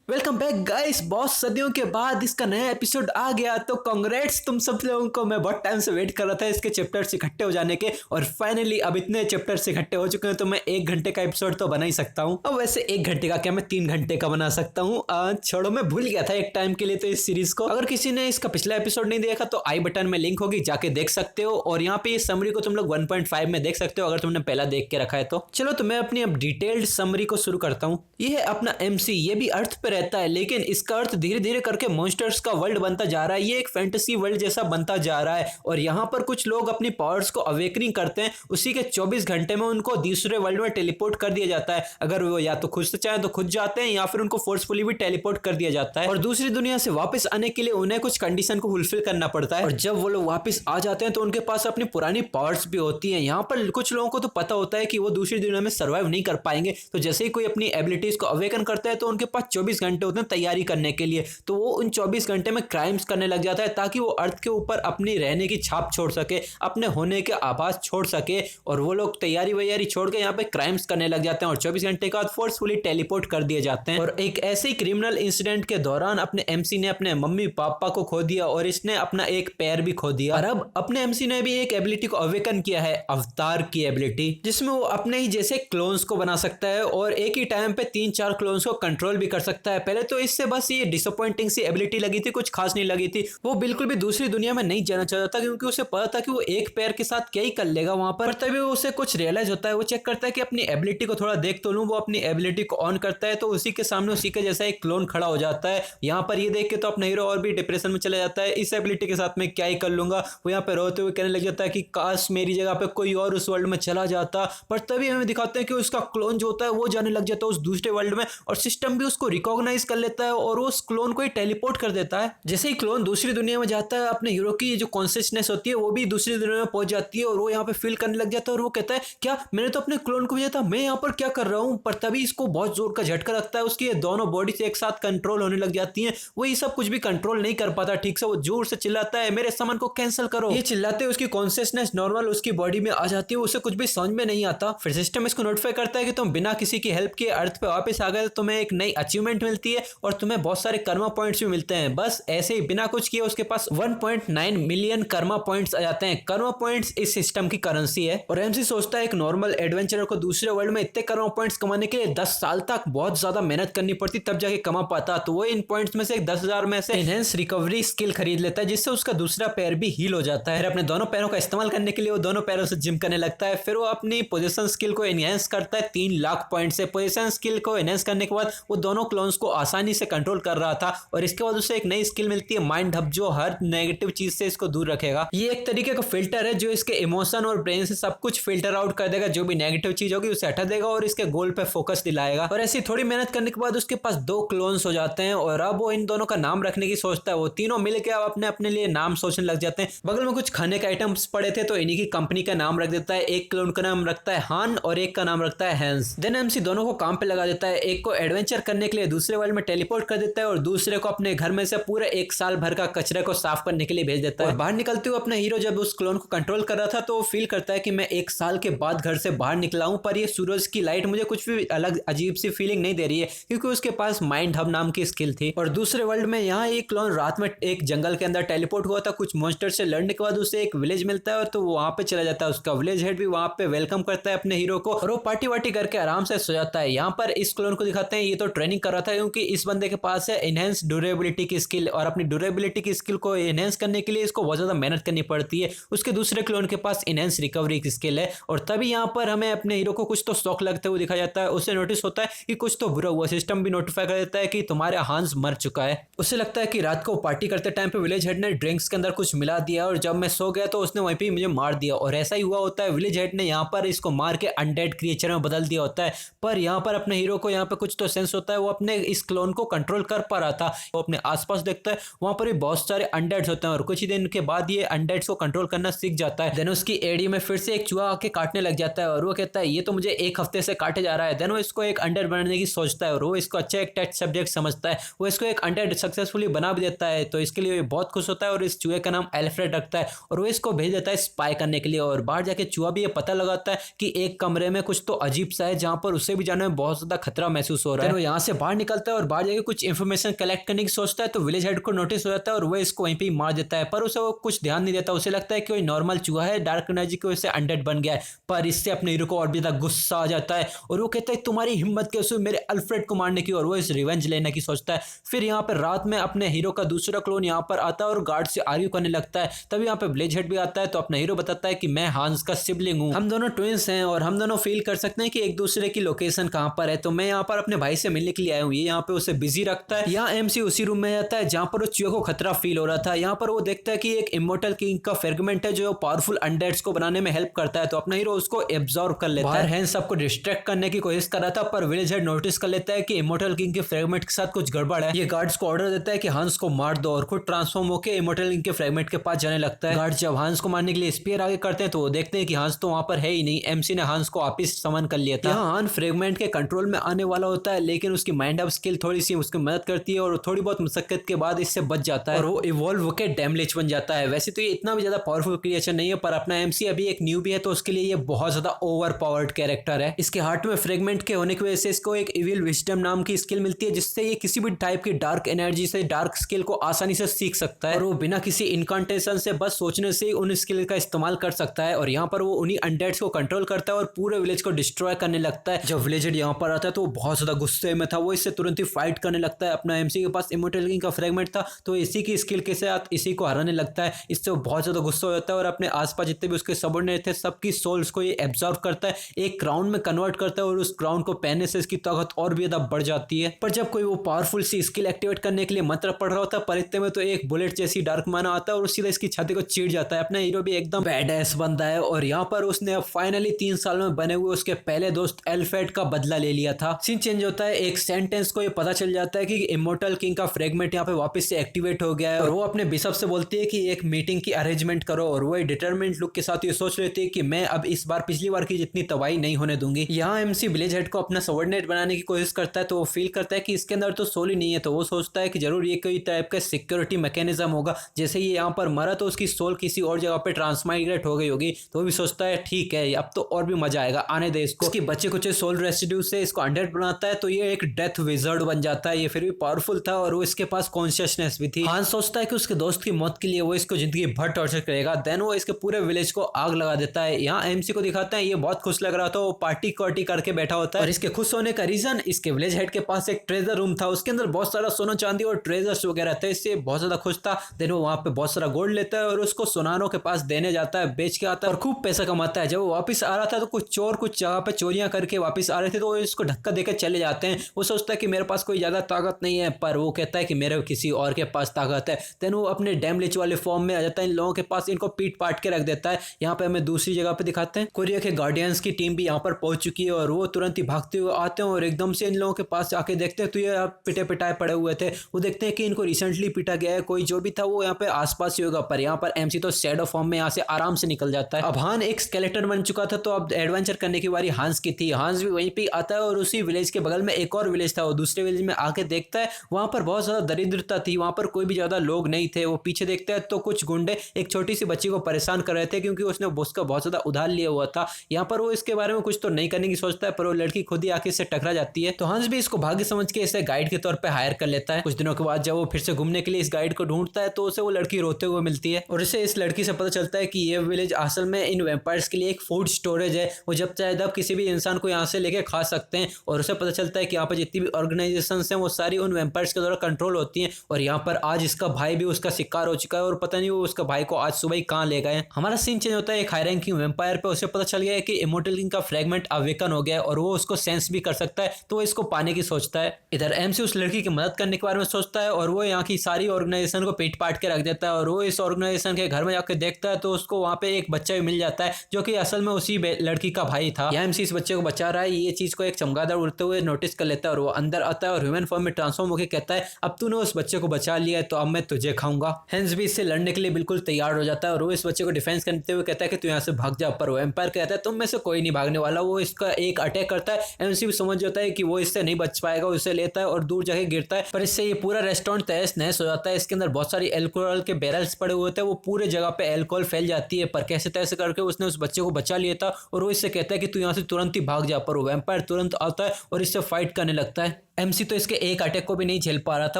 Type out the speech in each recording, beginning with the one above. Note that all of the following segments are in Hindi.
Welcome back guys. बहुत सदियों के बाद इसका नया एपिसोड आ गया, तो कांग्रेट्स तुम सब लोगों को। मैं बहुत टाइम से वेट कर रहा था इसके चैप्टर्स इकट्ठे हो जाने के, और फाइनली अब इतने चैप्टर्स इकट्ठे हो चुके हैं तो मैं 1 घंटे का एपिसोड तो बना ही सकता हूँ। अब वैसे 1 घंटे का क्या, मैं 3 घंटे का बना सकता हूँ। छोड़ो, मैं भूल गया था एक टाइम के लिए तो इस सीरीज को। अगर किसी ने इसका पिछला एपिसोड नहीं देखा तो आई बटन में लिंक होगी, जाके देख सकते हो। और यहाँ पे इस समरी को तुम लोग 1.5 में देख सकते हो अगर तुमने पहला देख के रखा है तो। चलो, तो मैं अपनी अब डिटेल्ड समरी को शुरू करता हूँ। ये है अपना एमसी। ये भी अर्थ पे रहता है, लेकिन इसका अर्थ धीरे धीरे करके मॉन्स्टर्स का वर्ल्ड बनता जा रहा है। ये एक फैंटेसी वर्ल्ड जैसा बनता जा रहा है, और यहाँ पर कुछ लोग अपनी पावर्स को अवेकनिंग करते हैं। उसी के 24 घंटे में उनको दूसरे वर्ल्ड में टेलीपोर्ट कर दिया जाता है। अगर वो या तो खुद से चाहे तो खुद जाते हैं, या फिर उनको फोर्सफुली भी टेलीपोर्ट कर दिया जाता है। और दूसरी दुनिया से वापस आने के लिए उन्हें कुछ कंडीशन को फुलफिल करना पड़ता है। और जब वो लोग वापस आ जाते हैं तो उनके पास अपनी पुरानी पावर्स भी होती हैं। यहाँ पर कुछ लोगों को तो पता होता है कि वो दूसरी दुनिया में सर्वाइव नहीं कर पाएंगे, तो जैसे ही कोई अपनी एबिलिटीज को अवेकन करता है तो उनके पास 24 घंटे होते हैं तैयारी करने के लिए। तो वो उन 24 घंटे में क्राइम्स करने लग जाता है, ताकि वो अर्थ के ऊपर अपनी रहने की छाप छोड़ सके, अपने होने के आभास छोड़ सके। और वो लोग तैयारी वैयारी छोड़ के यहाँ पे क्राइम्स करने लग जाते हैं, और 24 घंटे के बाद फोर्सफुली टेलीपोर्ट कर दिए जाते हैं। और एक ऐसे ही क्रिमिनल इंसिडेंट के दौरान अपने एमसी ने अपने मम्मी पापा को खो दिया, और इसने अपना एक पैर भी खो दिया। और अब अपने एमसी ने भी एक एबिलिटी को अवेकन किया है, अवतार की एबिलिटी, जिसमें वो अपने ही जैसे क्लोन्स को बना सकता है, और एक ही टाइम पे 3-4 क्लोन्स को कंट्रोल भी कर सकता है। पहले तो इससे बस ये डिसअपॉइंटिंग सी एबिलिटी लगी थी, कुछ खास नहीं लगी थी। वो बिल्कुल भी दूसरी दुनिया में नहीं जाना चाहता था, क्योंकि उसे पता था कि वो एक पैर के साथ क्या ही कर लेगा वहां पर। तभी उसे कुछ रियलाइज होता है। वो चेक करता है कि अपनी एबिलिटी को थोड़ा देख तो लूं। वो अपनी एबिलिटी को ऑन करता है, तो उसी के सामने उसी के जैसा एक क्लोन खड़ा हो जाता है। यहाँ पर ये देख के तो अपना हीरो और भी डिप्रेशन में चला जाता है। इस एबिलिटी के साथ में क्या ही कर लूंगा। वो यहाँ पे रोते हुए कहने लग जाता है कि काश मेरी जगह पे कोई और उस वर्ल्ड में चला जाता। पर तभी हमें दिखाते हैं कि उसका क्लोन जो होता है वो जाने लग जाता है उस दूसरे वर्ल्ड में, और सिस्टम भी उसको रिकॉग्नाइज कर लेता है, और उस क्लोन को ही टेलीपोर्ट कर देता है। जैसे ही क्लोन दूसरी दुनिया में जाता है, अपने हीरो की जो कॉन्शियसनेस होती है वो भी दूसरी दुनिया में पहुंच जाती है, और वो यहाँ पे फील करने लग जाता है। और वो कहता है, क्या मैंने तो अपने क्लोन को भेजा था, मैं यहाँ पर क्या कर रहा हूँ। पर तभी इसको बहुत जोर का झटका लगता है। उसकी दोनों बॉडी से एक साथ कंट्रोल होने लग जाती है। वो ये सब कुछ भी कंट्रोल नहीं कर पाता ठीक से। वो जोर से चिल्लाता है, मेरे सामान को कैंसिल करो। ये चिल्लाते उसकी कॉन्शियसनेस नॉर्मल उसकी बॉडी में आ जाती है। उसे कुछ भी समझ में नहीं आता। फिर सिस्टम इसको नोटिफाई करता है कि तुम बिना किसी की हेल्प के अर्थ पे वापस आ गए, तुम्हें एक नई अचीवमेंट मिलती है, और तुम्हें बहुत सारे कर्मा पॉइंट्स भी मिलते हैं। बस ऐसे ही बिना कुछ किए उसके पास 1.9 मिलियन कर्मा पॉइंट्स आ जाते हैं। कर्मा पॉइंट्स इस सिस्टम की करेंसी है। और एमसी सोचता है एक नॉर्मल एडवेंचरर को दूसरे वर्ल्ड में इतने कर्मा पॉइंट्स कमाने के लिए 10 साल तक बहुत ज्यादा मेहनत करनी पड़ती, तब जाके कमा पाता। तो वो इन पॉइंट्स में से 10,000 में से एनहेंस रिकवरी स्किल खरीद लेता है, जिससे उसका दूसरा पैर भी हील हो जाता है। फिर अपने दोनों पैरों का इस्तेमाल करने के लिए वो दोनों पैरों से जिम करने लगता है। फिर वो अपनी पोजीशन स्किल को एनहेंस करता है 3 लाख पॉइंट से। पोजीशन स्किल को एनहेंस करने के बाद वो दोनों क्लोन्स को आसानी से कंट्रोल कर रहा था। और इसके बाद उसे एक नई स्किल मिलती है, माइंड हब, जो हर नेगेटिव चीज से इसको दूर रखेगा। ये एक तरीके का फिल्टर है जो इसके इमोशन और ब्रेन से सब कुछ फिल्टर आउट कर देगा। जो भी नेगेटिव चीज होगी उसे हटा देगा और इसके गोल पे फोकस दिलाएगा। और ऐसी थोड़ी मेहनत करने के बाद उसके पास 2 क्लोन्स हो जाते हैं, और अब वो इन दोनों का नाम रखने की सोचता है। वो तीनों मिलकर अब अपने अपने लिए नाम सोचने लग जाते हैं। बगल में कुछ खाने के आइटम्स पड़े थे, तो इन्हीं की कंपनी का नाम रख देता है। एक क्लोन का नाम रखता है हान, और एक का नाम रखता है हैंस। देन एमसी दोनों को काम पे लगा देता है। एक को एडवेंचर करने के लिए दूसरे वर्ल्ड में टेलीपोर्ट कर देता है, और दूसरे को अपने घर में से पूरे 1 साल भर का कचरे को साफ करने के लिए भेज देता है। और बाहर निकलते हुए अपना हीरो जब उस क्लोन को कंट्रोल कर रहा था, तो वो फील करता है कि मैं 1 साल के बाद घर से बाहर निकला हूं, पर ये सूरज की लाइट मुझे कुछ भी अलग अजीब सी फीलिंग नहीं दे रही है, क्योंकि उसके पास माइंड हब नाम की स्किल थी। और दूसरे वर्ल्ड में यहाँ एक क्लोन रात में एक जंगल के अंदर टेलीपोर्ट हुआ था। कुछ मॉन्स्टर से लड़ने के बाद उसे एक विलेज मिलता है, तो वो वहां पे चला जाता है। उसका विलेज हेड भी वहां पे वेलकम करता है अपने हीरो को, और वो पार्टी वार्टी करके आराम से सो जाता है। यहाँ पर इस क्लोन को दिखाते हैं, ये तो ट्रेनिंग कर रहा था, क्योंकि इस बंदे के पास है एनहेंस ड्यूरेबिलिटी की स्किल, और अपनी ड्यूरेबिलिटी की स्किल को एनहेंस करने के लिए इसको बहुत ज्यादा मेहनत करनी पड़ती है। उसके दूसरे क्लोन के पास एनहेंस रिकवरी की स्किल है। और तभी यहाँ पर हमें अपने हीरो को कुछ तो शौक लगते हुए दिखाया जाता है। उसे नोटिस होता है कि कुछ तो बुरा हुआ। सिस्टम भी नोटिफाई कर देता है कि तुम्हारे हांस मर चुका है। उसे लगता है कि रात को पार्टी करते टाइम पे विलेज हेड ने ड्रिंक्स के अंदर कुछ मिला दिया, और जब मैं सो गया तो उसने वहीं पे मुझे मार दिया। और ऐसा ही हुआ होता है, विलेज हेड ने यहाँ पर इसको मार के अनडेड क्रिएचर में बदल दिया होता है। पर यहाँ पर अपने हीरो को यहाँ पे कुछ तो सेंस होता है। वो अपने इस क्लोन को कंट्रोल कर पा रहा था। वो अपने आसपास देखता है, वहां पर भी बहुत सारे अनडेड्स होते हैं, और कुछ ही दिन के बाद ये अनडेड्स को कंट्रोल करना सीख जाता है। देन उसकी एडी में फिर से एक चूहा आके काटने लग जाता है, और वो कहता है ये तो मुझे 1 हफ्ते से काटे जा रहा है। देन वो इसको एक अनडेड बनाने की सोचता है, और वो इसको अच्छा एक टेस्ट सब्जेक्ट समझता है। वो इसको एक अनडेड सक्सेसफुली बना भी देता है, तो इसके लिए बहुत खुश होता है, और इस चूहे का नाम एल्फ्रेड रखता है। और वो इसको भेज देता है स्पाई करने के लिए। और बाहर जाके चूहा भी ये पता लगाता है कि एक कमरे में कुछ तो अजीब सा है, जहां पर उससे भी जाने में बहुत ज्यादा खतरा महसूस हो रहा है। वो यहाँ से बाहर निकलता है और बाहर जाके कुछ इन्फॉर्मेशन कलेक्ट करने की सोचता है, तो विलेज हेड को नोटिस हो जाता है और वो इसको वहीं पे मार देता है। पर उसे वो कुछ ध्यान नहीं देता, उसे लगता है कि कोई नॉर्मल चूहा है, डार्क एनर्जी की वजह से अनडेड बन गया है। पर इससे अपने हीरो को और भी ज्यादा गुस्सा आ जाता है और वो कहता है तुम्हारी हिम्मत कैसे हुई मेरे अल्फ्रेड को मारने की, और वो इस रिवेंज लेने की सोचता है। फिर यहाँ पर रात में अपने हीरो का दूसरा क्लोन यहाँ पर आता है और गार्ड से आर्ग्यू करने लगता है। तभी यहाँ पे विलेज हेड भी आता है, तो अपना हीरो बताता है कि मैं हांस का सिबलिंग हूँ, हम दोनों ट्विंस हैं और हम दोनों फील कर सकते हैं कि एक दूसरे की लोकेशन कहाँ पर है, तो मैं यहाँ पर अपने भाई से मिलने के लिए आया हूँ। ये यहाँ पे उसे बिजी रखता है। यहाँ एमसी उसी रूम में जाता है जहाँ पर वो चूहे को खतरा फील हो रहा था। यहाँ पर वो देखता है कि एक इमोर्टल किंग का फ्रेगमेंट है जो पावरफुल अनडेड्स को बनाने में हेल्प करता है, तो अपना हीरो उसको एब्जॉर्ब कर लेता है। हैंस सबको डिस्ट्रैक्ट करने की कोशिश कर रहा था, पर विलेज हेड नोटिस कर लेता है कि इमोर्टल किंग के फ्रेगमेंट के साथ कुछ गड़बड़ है। ये गार्ड्स को ऑर्डर देता है कि हंस को मार दो और खुद ट्रांसफॉर्म होकर इमोर्टल किंग के फ्रेगमेंट के पास जाने लगता है। गार्ड जब हंस को मारने के लिए स्पीयर आगे करते हैं तो वो देखते हैं कि हंस तो वहां पर है ही नहीं। एमसी ने हंस को वापिस समन कर लिया था। यहाँ हंस फ्रेगमेंट के कंट्रोल में आने वाला होता है, लेकिन उसकी माइंड ऑफ स्किल थोड़ी सी उसकी मदद करती है और थोड़ी बहुत मुशक्कत के बाद इससे बच जाता है और वो इवॉल्व होकर डैमलेज बन जाता है। वैसे तो ये इतना भी ज्यादा पावरफुल क्रिएशन नहीं है, पर अपना एमसी अभी एक न्यू भी है, तो उसके लिए ये बहुत ज्यादा ओवर पावर्ड कैरेक्टर है। इसके हार्ट में फ्रेगमेंट के होने की वजह से इसको एक इविल विजडम नाम की स्किल मिलती है, जिससे ये किसी भी टाइप की डार्क एनर्जी से डार्क स्किल को आसानी से सीख सकता है और वो बिना किसी इनकांटेशन से बस सोचने से उन स्किल का इस्तेमाल कर सकता है। और यहाँ पर वो उन्हीं अनडेड्स को कंट्रोल करता है और पूरे विलेज को डिस्ट्रॉय करने लगता है। जब विलेज हेड यहाँ पर आता है तो वो बहुत ज्यादा गुस्से में था, वो इससे तुरंत ही फाइट करने लगता है। अपना एमसी के पास इमोर्टल किंग का फ्रेगमेंट था, तो इसी की स्किल के साथ इसी को हराने लगता है। इससे वो बहुत ज्यादा गुस्सा हो जाता है और अपने आसपास जितने भी उसके सबऑर्डिनेट थे सबकी सोल्स को ये एब्जॉर्ब करता है, एक क्राउन में कन्वर्ट करता है और उस क्राउन को पहनने से इसकी ताकत और भी ज्यादा बढ़ जाती है। पर जब कोई वो पावरफुल सी स्किल एक्टिवेट करने के लिए मंत्र पढ़ रहा होता है, पर इतने में तो एक बुलेट जैसी डार्क माना आता है और सीधा इसकी छाती को चीर जाता है। अपना हीरो भी एकदम बैडएस बनता है और यहाँ पर उसने अब फाइनली 3 साल में बने हुए उसके पहले दोस्त एल्फ्रेड का बदला ले लिया था। सीन चेंज होता है, एक सेंटेंस को ये पता चल जाता है कि इमोर्टल किंग का फ्रेगमेंट यहाँ पे वापस से एक्टिवेट हो गया है और वो अपने बिशप से बोलती है कि एक मीटिंग की अरेंजमेंट करो, और वो डिटरमिनेंट लुक के साथ ये सोच लेती है कि मैं अब इस बार पिछली बार की जितनी तबाही नहीं होने दूंगी। यहाँ एमसी विलेज हेड को अपना सबऑर्डिनेट बनाने की कोशिश करता है, तो वो फील करता है कि इसके अंदर तो सोल ही नहीं है, तो वो सोचता है कि जरूर ये कोई टाइप का सिक्योरिटी मैकेनिज्म होगा। जैसे ये यहाँ पर मरा तो उसकी सोल किसी और जगह पे ट्रांसमाइग्रेट हो गई होगी, तो वो भी सोचता है ठीक है अब तो और भी मजा आएगा, आने दे इसको। इसके बचे कुछ सोल रेसिड्यू से इसको अनडेड बनाता है, तो ये एक डेथ विजर्ड बन जाता है। ये फिर भी पावरफुल था और वो इसके पास कॉन्शियसनेस भी थी। हांस सोचता है कि उसके दोस्त की मौत के लिए वो इसको जिंदगी भर टॉर्चर करेगा, देन वो इसके पूरे विलेज को आग लगा देता है। यहाँ एमसी को दिखाता है ये बहुत खुश लग रहा था, वो पार्टी कॉर्टी करके बैठा होता है और इसके खुश होने का रीजन इसके विलेज हेड के पास एक ट्रेजर रूम था, उसके अंदर बहुत सारा सोना चांदी और ट्रेजर्स वगैरह थे, इससे बहुत ज्यादा खुश था। देन वो वहां पे बहुत सारा गोल्ड लेता है और उसको सोनारो के पास देने जाता है, बेच के आता है और खूब पैसा कमाता है। जब वो वापस आ रहा था तो कुछ चोर कुछ जगह पे चोरियां करके वापस आ रहे थे, तो वो इसको धक्का देकर चले जाते हैं। वो सोचता है कि मेरे पास कोई ज्यादा ताकत नहीं है, पर वो कहता है कि मेरे किसी और के पास ताकत है। देन वो अपने डैमलेज वाले फॉर्म में आ जाता है इन लोगों के पास, इनको पीट पाट के रख देता है। यहाँ पे हमें दूसरी जगह पे दिखाते हैं, कोरिया के गार्डियंस की टीम भी यहाँ पर पहुंच चुकी है और वो तुरंत ही भागते हुए आते हैं और एकदम से इन लोगों के पास आके देखते हैं तो ये पिटे पिटाए पड़े हुए थे। वो देखते हैं कि इनको रिसेंटली पीटा गया है, कोई जो भी था वो यहाँ पे आसपास ही होगा, पर यहाँ पर एमसी तो शैडो फॉर्म में यहाँ से आराम से निकल जाता है। अब हान एक स्केलेटन बन चुका था, तो अब एडवेंचर करने की बारी हांस की थी। हांस भी वहीं पे आता है और उसी विलेज के बगल में एक और विलेज था, वो दूसरे विलेज में आके देखता है वहां पर बहुत ज्यादा दरिद्रता थी, वहां पर कोई भी ज्यादा लोग नहीं थे। वो पीछे देखता है तो कुछ गुंडे एक छोटी सी बच्ची को परेशान कर रहे थे, क्योंकि उसने उसका बहुत ज्यादा उधार लिया हुआ था। यहाँ पर वो इसके बारे में कुछ तो नहीं करने की सोचता है, पर वो लड़की खुद ही आके इससे टकरा जाती है, तो हंस भी इसको भाग्य समझ के इसे गाइड के तौर पर हायर कर लेता है। कुछ दिनों के बाद जब वो फिर से घूमने के लिए इस गाइड को ढूंढता है, तो उसे वो लड़की रोते हुए मिलती है और इसे इस लड़की से पता चलता है कि ये विलेज असल में इन वैम्पायर्स के लिए एक फूड स्टोरेज है, वो जब चाहे तब किसी भी इंसान को यहाँ से लेके खा सकते हैं। और उसे पता चलता है कि यहाँ पर जितनी भी ऑर्गेनाइजेशंस हैं वो सारी उन वैम्पायर्स के द्वारा कंट्रोल होती हैं, और यहाँ पर आज इसका भाई भी उसका शिकार हो चुका है और पता नहीं वो उसका भाई को आज सुबह ही कहाँ ले गए। हमारा सीन चेंज होता है एक हाई रैंकिंग वैम्पायर पे, उसे पता चल गया है कि इमोर्टल किंग का फ्रेगमेंट अवेकन हो गया है और वो उसको सेंस भी कर सकता है, तो वो इसको पाने की सोचता है। इधर एमसी उस लड़की की मदद करने के बारे में सोचता है और वो यहाँ की सारी ऑर्गेनाइजेशन को पीट पाट के रख देता है, और वो इस ऑर्गेनाइजेशन के घर में जाकर देखता है तो उसको वहाँ पे एक बच्चा भी मिल जाता है, जो कि असल में उसी लड़की का भाई था। यहाँ एमसी इस बच्चे को बचा रहा है, ये चीज को एक चमगादड़ उड़ते हुए नोटिस कर लेता है और वो अंदर आता है और ह्यूमन फॉर्म में ट्रांसफॉर्म होकर कहता है अब तूने उस बच्चे को बचा लिया है तो अब मैं तुझे खाऊंगा। हेंस भी इससे लड़ने के लिए बिल्कुल तैयार हो जाता है और वो इस बच्चे को डिफेंस करते हुए कहता है कि तू यहाँ से भाग जा, पर वो एम्पायर कहता है तुम में से कोई नहीं भागने वाला। वो इसका एक अटैक करता है, एमसी भी समझ जाता है कि वो इससे नहीं बच पाएगा, उसे लेता है और दूर जाके गिरता है, पर इससे ये पूरा रेस्टोरेंट तहस नहस हो जाता है। इसके अंदर बहुत सारी एल्कोहल के बैरल्स पड़े हुए थे, वो पूरे जगह पे एल्कोहल फैल जाती है, पर कैसे तैसे करके उसने उस बच्चे को बचा लिया था और वो इससे कहता है कि तू यहाँ से तुरंत ही भाग जा, पर वो वैम्पायर तुरंत आता है और इससे फाइट करने लगता है। एमसी तो इसके एक अटैक को भी नहीं झेल पा रहा था,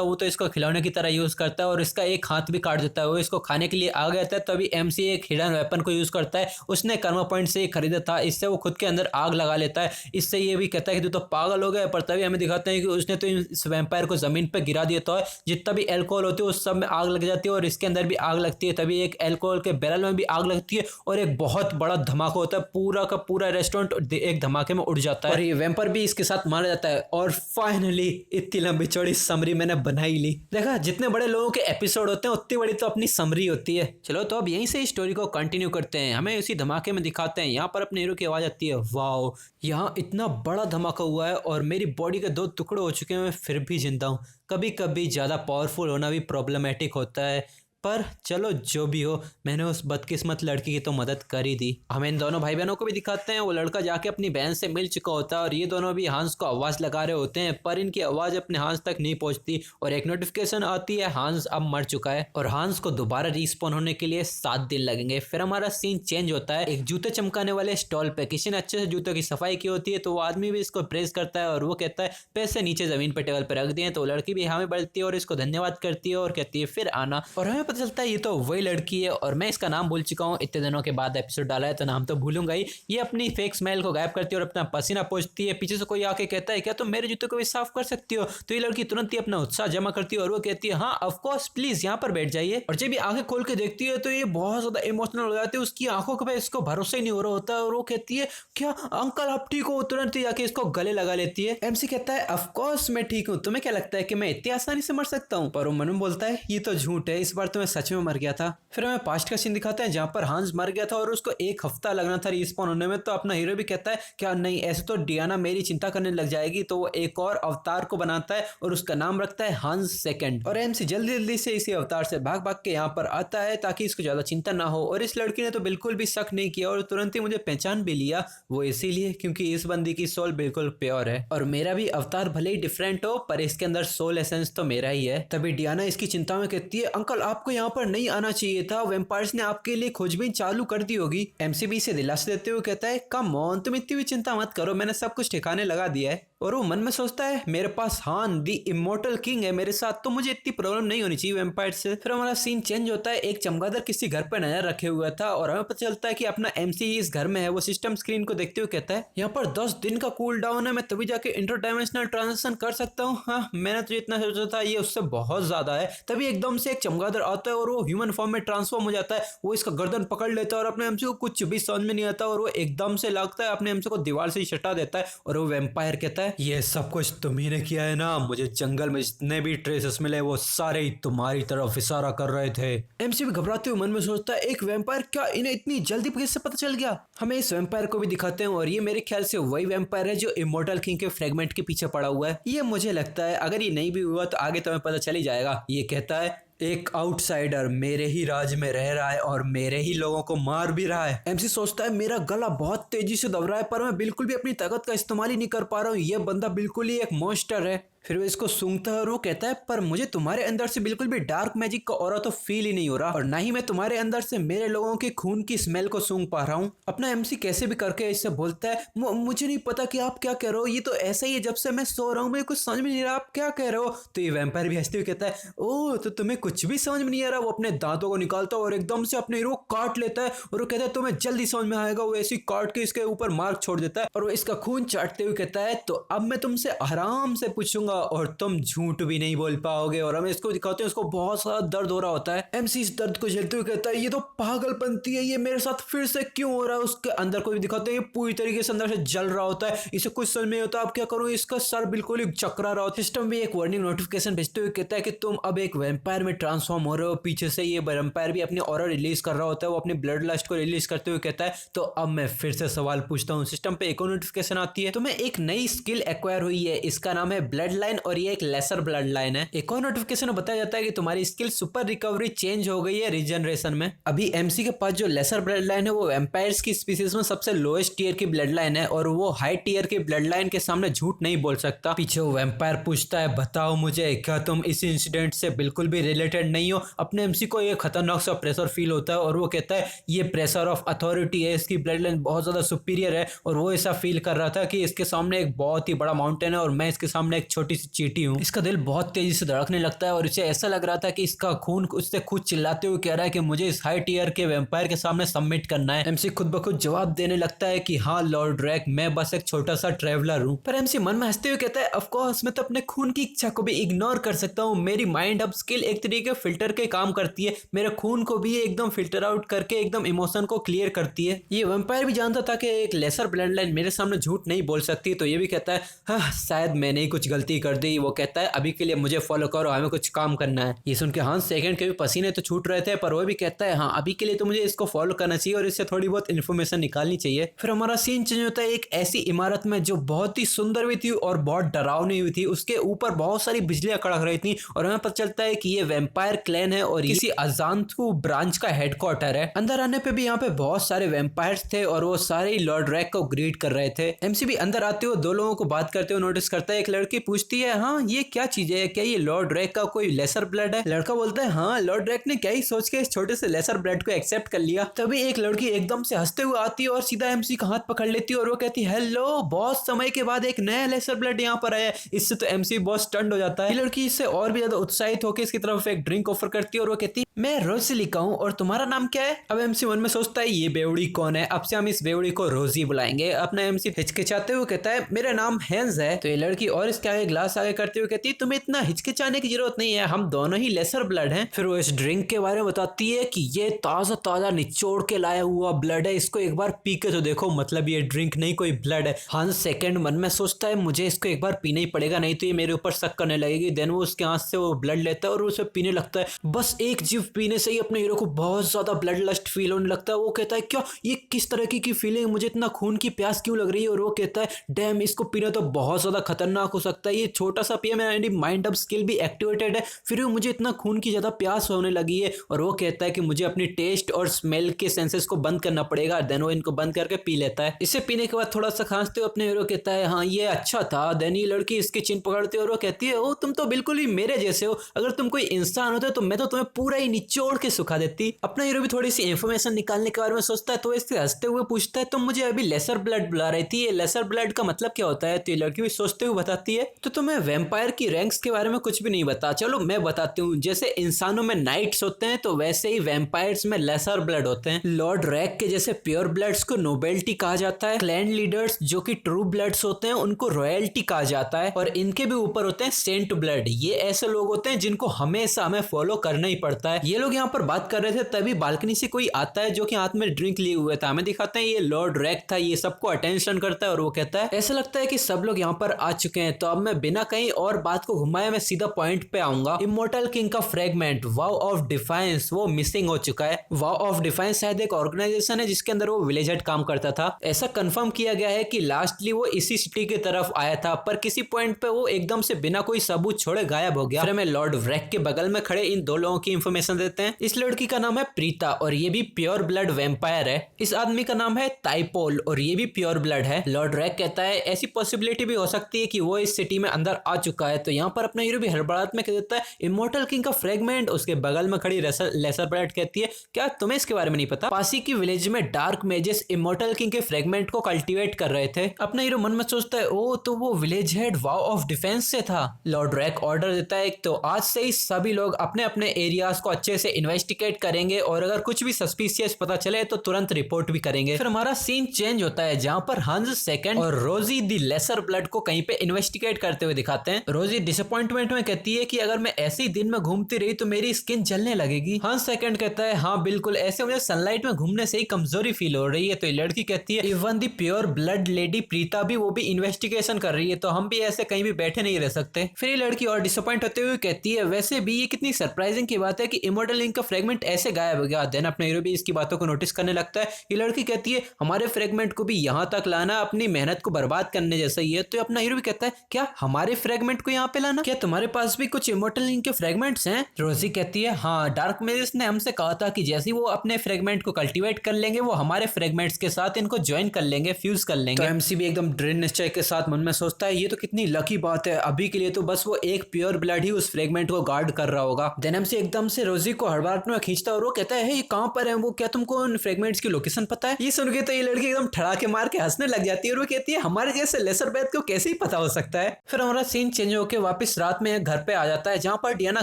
वो तो इसको खिलौने की तरह यूज करता है और इसका एक हाथ भी काट देता है। वो इसको खाने के लिए आ गया था, तभी एमसी एक हिडन वेपन को यूज करता है। उसने कर्मा पॉइंट से खरीदा था, इससे वो खुद के अंदर आग लगा लेता है। इससे ये भी कहता है कि तू तो पागल हो गया, पर तभी हमें दिखाते हैं कि उसने तो इस वैम्पायर को जमीन पर गिरा दिया था। जितना भी अल्कोहल होती है उस सब में आग लग जाती है और इसके अंदर भी आग लगती है। तभी एक अल्कोहल के बैरल में भी आग लगती है और एक बहुत बड़ा धमाका होता है। पूरा का पूरा रेस्टोरेंट एक धमाके में उड़ जाता है और ये वैम्पायर भी इसके साथ मारा जाता है। और फाइनली इतनी लंबी चौड़ी समरी मैंने बना ही ली। देखा, जितने बड़े लोगों के एपिसोड होते हैं उतनी बड़ी तो अपनी समरी होती है। चलो तो अब यहीं से स्टोरी को कंटिन्यू करते हैं। हमें उसी धमाके में दिखाते हैं, यहाँ पर अपने हीरो की आवाज आती है, वाओ यहाँ इतना बड़ा धमाका हुआ है और मेरी बॉडी के 2 टुकड़े हो चुके हैं, मैं फिर भी जिंदा हूँ। कभी कभी ज़्यादा पावरफुल होना भी प्रॉब्लमेटिक होता है, पर चलो जो भी हो, मैंने उस बदकिस्मत लड़की की तो मदद कर ही दी। हम इन दोनों भाई बहनों को भी दिखाते हैं। वो लड़का जाके अपनी बहन से मिल चुका होता है और ये दोनों भी हांस को आवाज़ लगा रहे होते हैं, पर इनकी आवाज़ अपने हांस तक नहीं पहुंचती और एक नोटिफिकेशन आती है, हांस अब मर चुका है और हांस को दोबारा रिस्पॉन होने के लिए 7 दिन लगेंगे। फिर हमारा सीन चेंज होता है एक जूते चमकाने वाले स्टॉल पे। किसी ने अच्छे से जूतों की सफाई की होती है, तो वो आदमी भी इसको प्रेस करता है और वो कहता है पैसे नीचे जमीन पर टेबल पर रख दिए। तो लड़की भी हमें बढ़ती है और इसको धन्यवाद करती है और कहती है फिर आना। और हमें पता चलता है ये तो वही लड़की है और मैं इसका नाम भूल चुका हूँ। इतने दिनों के बाद एपिसोड डाला है तो नाम तो भूलूंगा ही। ये अपनी फेक स्मेल को गायब करती है और अपना पसीना पोंछती है। पीछे से कोई आके कहता है क्या तुम मेरे जूते को भी साफ कर सकती हो? तो ये लड़की तुरंत ही अपना उत्साह जमा करती है और वो कहती है हाँ ऑफ कोर्स, प्लीज यहाँ पर बैठ जाइए। और जब भी आंखें खोल के देखती है तो ये बहुत ज्यादा इमोशनल हो जाती है। उसकी आंखों पे इसको भरोसा ही नहीं हो रहा होता है और वो कहती है क्या अंकल आप ठीक हो? तुरंत ही जाके इसको गले लगा लेती है। एमसी कहता है ऑफ कोर्स मैं ठीक हूँ, तुम्हें क्या लगता है कि मैं इतनी आसानी से मर सकता हूँ? पर वो मन में बोलता है ये तो झूठ है, इस बार तो मैं सच में मर गया था। फिर हमें पास्ट का सीन दिखाते हैं जहां पर हांस मर गया था और उसको 1 हफ्ता लगना था रिस्पॉन होने में। तो अपना हीरो भी कहता है क्या नहीं, ऐसे तो डियाना मेरी चिंता करने लग जाएगी। तो वो एक और अवतार को बनाता है और उसका नाम रखता है हांस सेकंड। और एमसी जल्दी जल्दी से इसी अवतार से भाग भाग के यहाँ पर आता है ताकि इसको ज्यादा चिंता ना हो। और इस लड़की ने तो बिल्कुल भी शक नहीं किया और तुरंत ही मुझे पहचान भी लिया। वो इसीलिए क्योंकि इस बंदी की सोल बिल्कुल प्योर है और मेरा भी अवतार भले ही डिफरेंट हो पर इसके अंदर सोल एसेंस तो मेरा ही है। तभी डियाना इसकी चिंता में कहती है अंकल आपको यहाँ पर नहीं आना चाहिए था, वेम्पायर्स ने आपके लिए खोजबीन चालू कर दी होगी। एमसीबी से दिलासा देते हुए कहता है कम ऑन, तुम इतनी भी चिंता मत करो, मैंने सब कुछ ठिकाने लगा दिया है। और वो मन में सोचता है मेरे पास हान दी इमोर्टल किंग है मेरे साथ, तो मुझे इतनी प्रॉब्लम नहीं होनी चाहिए वैम्पायर से। फिर हमारा सीन चेंज होता है, एक चमगादड़ किसी घर पर नजर रखे हुआ था और हमें पता चलता है कि अपना एमसी इस घर में है। वो सिस्टम स्क्रीन को देखते हुए कहता है यहाँ पर 10 दिन का कूल डाउन है, मैं तभी जाके इंटरडायमेंशनल ट्रांजेक्शन कर सकता हूँ। हाँ मैंने तो जितना सोचा था ये उससे बहुत ज्यादा है। तभी एकदम से एक चमगादड़ आता है और वो ह्यूमन फॉर्म में ट्रांसफॉर्म हो जाता है। वो इसका गर्दन पकड़ लेता है और अपने एमसी को कुछ भी समझ में नहीं आता और वो एकदम से लगता है अपने एमसी को दीवार से ही सटा देता है। और वो वैम्पायर कहता है ये सब कुछ तुम्ही ने किया है ना, मुझे जंगल में जितने भी ट्रेसेस मिले वो सारे ही तुम्हारी तरफ इशारा कर रहे थे। एमसी भी घबराते हुए मन में सोचता है एक वैम्पायर, क्या इन्हें इतनी जल्दी कैसे पता चल गया? हमें इस वैम्पायर को भी दिखाते हैं और ये मेरे ख्याल से वही वैम्पायर है जो इमोर्टल किंग के फ्रेगमेंट के पीछे पड़ा हुआ है। ये मुझे लगता है अगर ये नहीं भी हुआ तो आगे तुम्हें पता चल ही जाएगा। ये कहता है एक आउटसाइडर मेरे ही राज में रह रहा है और मेरे ही लोगों को मार भी रहा है। एमसी सोचता है मेरा गला बहुत तेजी से दब रहा है पर मैं बिल्कुल भी अपनी ताकत का इस्तेमाल ही नहीं कर पा रहा हूँ, ये बंदा बिल्कुल ही एक मॉन्स्टर है। फिर वो इसको सूंघता है और वो कहता है पर मुझे तुम्हारे अंदर से बिल्कुल भी डार्क मैजिक का ऑरा तो फील ही नहीं हो रहा और ना ही मैं तुम्हारे अंदर से मेरे लोगों के खून की स्मेल को सूंघ पा रहा हूँ। अपना एमसी कैसे भी करके इससे बोलता है मुझे नहीं पता कि आप क्या कह रहे हो, ये तो ऐसा ही है जब से मैं सो रहा हूँ, मुझे कुछ समझ में नहीं रहा आप क्या कह रहे हो। तो ये वैम्पायर भी हंसते हुए कहता है ओह तो तुम्हें कुछ भी समझ में नहीं आ रहा। वो अपने दांतों को निकालता है और एकदम से अपने हीरो काट लेता है और वो कहता है तुम्हें जल्दी समझ में आएगा। वो ऐसी काट के इसके ऊपर मार्क छोड़ देता है और वो इसका खून चाटते हुए कहता है तो अब मैं तुमसे आराम से पूछूंगा और तुम झूठ भी नहीं बोल पाओगे। और हम इसको दिखाते हैं उसको बहुत सारा दर्द हो रहा होता है। एमसी इस दर्द को झेलते हुए कहता है ये तो पागलपंती है, ये मेरे साथ फिर से क्यों हो रहा है। उसके अंदर को भी दिखाते हैं ये पूरी तरीके से अंदर से जल रहा होता है, इसे कुछ समझ में होता है अब क्या करूं, इसका सर बिल्कुल ही चकरा रहा होता है। सिस्टम भी एक वार्निंग नोटिफिकेशन भेजते हुए कहता है कि तुम अब एक वैम्पायर में ट्रांसफॉर्म हो रहे हो। पीछे से ये वैम्पायर भी अपनी ऑरा रिलीज कर रहा होता है, वो अपनी ब्लड लस्ट को रिलीज करते हुए कहता है तो अब मैं फिर से सवाल पूछता हूँ। सिस्टम पे एक और नोटिफिकेशन आती है तुम्हें एक नई स्किल एक्वायर हुई है, इसका नाम है ब्लड लाइन और ये एक लेसर ब्लड लाइन है। एक और नोटिफिकेशन में बताया जाता है कि तुम्हारी स्किल सुपर रिकवरी चेंज हो गई है रीजनरेशन में। अभी एमसी के पास जो लेसर ब्लड लाइन है वो वैम्पायर्स की स्पीसीज में सबसे लोएस्ट टीयर की ब्लड लाइन है और वो हाई टीयर की ब्लड लाइन के सामने झूठ नहीं बोल सकता। पीछे वो वैम्पायर पूछता है बताओ मुझे क्या तुम इस इंसिडेंट से बिल्कुल भी रिलेटेड नहीं हो। अपने एमसी को ये खतरनाक सा प्रेशर फील होता है और वो कहता है ये प्रेशर ऑफ अथॉरिटी है, इसकी ब्लड लाइन बहुत ज्यादा सुपीरियर है और वो ऐसा फील कर रहा था कि इसके सामने एक बहुत ही बड़ा माउंटेन है और मैं इसके सामने एक छोटी छोटी सी चींटी हूँ। इसका दिल बहुत तेजी से धड़कने लगता है और इसे ऐसा लग रहा था कि इसका खून उससे खुद चिल्लाते हुए कह रहा है कि मुझे इस हाई टीयर के वैम्पायर के सामने सबमिट करना है। एमसी खुद ब खुद जवाब देने लगता है कि हाँ लॉर्ड ड्रैक, मैं बस एक छोटा सा ट्रेवलर हूँ। पर एमसी मन में हंसते हुए कहता है, ऑफ कोर्स मैं तो अपने खून की इच्छा को भी इग्नोर कर सकता हूँ। मेरी माइंड अब स्किल एक तरीके फिल्टर के काम करती है, मेरे खून को भी एकदम फिल्टर आउट करके एकदम इमोशन को क्लियर करती है। ये वैम्पायर भी जानता था कि एक लेसर ब्लड लाइन मेरे सामने झूठ नहीं बोल सकती, तो ये भी कहता है हाँ शायद मैंने ही कुछ गलती कर दी। वो कहता है अभी के लिए मुझे फॉलो करो, हमें कुछ काम करना है। ये सुन के हांस सेकंड के भी पसीने तो छूट रहे थे, पर वो भी कहता है हाँ अभी के लिए तो मुझे इसको फॉलो करना चाहिए और इससे थोड़ी बहुत इन्फॉर्मेशन निकालनी चाहिए। फिर हमारा सीन चेंज होता है एक ऐसी इमारत में जो बहुत ही सुंदर भी थी और बहुत डरावनी हुई थी। उसके ऊपर बहुत सारी बिजलियां कड़क रही थी और हमें पता चलता है कि ये वैम्पायर क्लैन है और किसी अजांथु ब्रांच का हेडक्वार्टर है। अंदर आने पे भी यहाँ पे बहुत सारे वैम्पायर्स थे और वो सारे लॉर्ड ड्रैक को ग्रीट कर रहे थे। एमसी भी अंदर आते हुए दो लोगों को बात करते हुए नोटिस करता है। एक लड़की पूछती है हाँ ये क्या चीज है, क्या ये लॉर्ड ड्रैक का कोई लेसर ब्लड है? लड़का बोलता है हाँ लॉर्ड ड्रैक ने क्या ही सोच के इस छोटे से लेसर ब्लड को एक्सेप्ट कर लिया। तभी एक लड़की एकदम से हंसते हुए आती है और सीधा एमसी का हाथ पकड़ लेती है और वो कहती है हेलो बहुत समय के बाद एक नया लेसर ब्लड यहाँ पर आया। इससे तो एमसी बहुत स्टंड हो जाता है। ये लड़की इससे और भी ज्यादा उत्साहित होकर इसकी तरफ एक ड्रिंक ऑफर करती है और वो कहती है मैं रोजी का हूँ और तुम्हारा नाम क्या है? अब एमसी मन में सोचता है ये बेवड़ी कौन है, अब से हम इस बेवड़ी को रोजी बुलाएंगे। अपना एमसी हिचकिचाते हुए कहता है मेरा नाम हैंस है। तो ये लड़की और इसके आगे ग्लास आगे करते हुए कहती है तुम्हें इतना हिचकिचाने की जरूरत नहीं है, हम दोनों ही लेसर ब्लड हैं। फिर वो इस ड्रिंक के बारे में बताती है कि ये ताजा ताजा निचोड़ के लाया हुआ ब्लड है, इसको एक बार पी के तो देखो, मतलब ये ड्रिंक नहीं कोई ब्लड है। हंस सेकंड मन में सोचता है मुझे इसको एक बार पीना ही पड़ेगा, नहीं तो ये मेरे ऊपर शक करने लगेगी। देन वो उसके हाथ से वो ब्लड लेता है और उसे पीने लगता है। बस एक जीव पीने से ही अपने हीरो को बहुत ज्यादा ब्लड लस्ट फील होने लगता है। वो कहता है क्या ये किस तरह की फीलिंग, मुझे इतना खून की प्यास क्यों लग रही है? और वो कहता है डैम इसको पीना तो बहुत ज्यादा खतरनाक हो सकता है, ये छोटा सा पिया, मेरा माइंड अप स्किल भी एक्टिवेटेड है, फिर भी मुझे इतना खून की ज्यादा प्यास होने लगी है। और वो कहता है कि मुझे अपनी टेस्ट और स्मेल के सेंसेस को बंद करना पड़ेगा। देन वो इनको बंद करके पी लेता है। इसे पीने के बाद थोड़ा सा खांसते हुए अपने हीरो कहता है हाँ ये अच्छा था। देन ये लड़की इसकी चिन पकड़ती है और वो कहती है ओ तुम तो बिल्कुल ही मेरे जैसे हो, अगर तुम कोई इंसान होते तो मैं तो तुम्हें पूरा ही निचोड़ के सुखा देती। अपना हीरो भी थोड़ी सी इंफॉर्मेशन निकालने के बारे में सोचता है, तो इससे हंसते हुए पूछता है तुम मुझे अभी लेसर ब्लड बुला रही थी, ये लेसर ब्लड का मतलब क्या होता है? तो ये लड़की भी सोचते हुए बताती है तो तुम्हें वैम्पायर की रैंक्स के बारे में कुछ भी नहीं बता, चलो मैं बताती हूँ। जैसे इंसानों में नाइट्स होते हैं तो वैसे ही वैम्पायर्स में लेसर ब्लड होते हैं। लॉर्ड रैक के जैसे प्योर ब्लड्स को नोबेल्टी कहा जाता है। क्लैन लीडर्स जो कि ट्रू ब्लड्स होते हैं उनको रॉयल्टी कहा जाता है। और इनके भी ऊपर होते हैं सेंट ब्लड, ये ऐसे लोग होते हैं जिनको हमेशा हमें फॉलो करना ही पड़ता है। ये लोग यहाँ पर बात कर रहे थे तभी बालकनी से कोई आता है जो कि हाथ में ड्रिंक लिए हुए था। हमें दिखाते हैं ये लॉर्ड रैक था, ये सबको अटेंशन करता है और वो कहता है ऐसा लगता है कि सब लोग यहाँ पर आ चुके हैं, तो अब मैं बिना कहीं और बात को घुमाए मैं सीधा पॉइंट पे आऊंगा। इमोर्टल किंग का फ्रेगमेंट वाव ऑफ डिफाइंस वो मिसिंग हो चुका है। वाव ऑफ डिफाइंस शायद एक ऑर्गेनाइजेशन है जिसके अंदर वो विलेज हेड काम करता था। ऐसा कंफर्म किया गया है कि लास्टली वो इसी सिटी की तरफ आया था, पर किसी पॉइंट पे वो एकदम से बिना कोई सबूत छोड़े गायब हो गया। फिर हमें लॉर्ड रैक के बगल में खड़े इन दो लोगों की इंफॉर्मेशन देते हैं। इस लड़की का नाम है प्रीता और ये भी प्योर ब्लड वैम्पायर है। इस आदमी का नाम है ताइपोल और ये भी प्योर ब्लड है। लॉर्ड रैक कहता है ऐसी पॉसिबिलिटी भी हो सकती है कि वो इस सिटी में अंदर आ चुका है। तो यहाँ पर अपना हीरो भी हड़बड़ाहट में कह देता है इमोर्टल किंग का फ्रेगमेंट। उसके बगल में खड़ी लेसर ब्लड कहती है क्या तुम्हें इसके बारे में नहीं पता? पासी की विलेज में डार्क मेजेस इमोर्टल किंग के फ्रेगमेंट को कल्टीवेट कर रहे थे। अपना हीरो मन में सोचता है ओ तो वो village head wow of defence से था। लॉर्ड रैक ऑर्डर देता है तो आज से ही सभी लोग अपने अपने एरियाज को अच्छे से इन्वेस्टिगेट करेंगे और अगर कुछ भी सस्पिशियस पता चले तो तुरंत रिपोर्ट भी करेंगे। फिर हमारा सीन चेंज होता है जहां पर हंस सेकंड और रोजी दी लेसर ब्लड को कहीं पे इन्वेस्टिगेट करते हुए दिखाते हैं। रोजी डिसअपॉइंटमेंट में कहती है कि अगर मैं ऐसे ही दिन में घूमती रही तो मेरी स्किन जलने लगेगी। हंस सेकंड कहता है हाँ बिल्कुल, ऐसे मुझे सनलाइट में घूमने से ही कमजोरी फील हो रही है। तो ये लड़की कहती है even the pure blood lady Preeta भी वो भी इन्वेस्टिगेशन कर रही है, तो हम भी ऐसे कहीं भी बैठे नहीं रह सकते। फिर ये लड़की और डिसअपॉइंट होते हुए कहती है वैसे भी ये कितनी सरप्राइजिंग की बात है कि इमोर्टल लिंक का फ्रेगमेंट ऐसे गायब हो गया। देन अपने हीरो भी इसकी बातों को नोटिस करने लगता है। ये लड़की कहती है हमारे फ्रेगमेंट को भी यहाँ तक लाना अपनी मेहनत को बर्बाद करने जैसा ही है। तो अपना हीरो भी कहता है क्या हमारे फ्रेगमेंट को यहाँ पे लाना, क्या तुम्हारे पास भी कुछ इमोर्टल लिंक के फ्रेगमेंट्स हैं? रोजी कहती है हाँ, डार्क मेजेस ने हमसे कहा था कि जैसे वो अपने फ्रेगमेंट को कल्टीवेट कर लेंगे वो हमारे फ्रेगमेंट्स के साथ इनको ज्वाइन कर लेंगे, फ्यूज कर लेंगे। तो एमसी भी एकदम दृढ़ निश्चय के साथ मन में सोचता है ये तो कितनी लकी बात है, अभी के लिए तो बस वो एक प्योर ब्लड ही उस फ्रेगमेंट को गार्ड कर रहा होगा। देन एमसी एकदम से रोजी को हड़बड़ाहट में खींचता है और वो कहता है ये कहाँ पर है, वो क्या तुमको उन फ्रेगमेंट्स की लोकेशन पता है? ये सुन के तो ये लड़की एकदम ठड़ाके मार के हंसने लग जाती है और वो कहती है हमारे जैसे लेसर बैद को कैसे ही पता हो सकता है। फिर हमारा सीन चेंज होकर वापस रात में घर पे आ जाता है जहाँ पर डियाना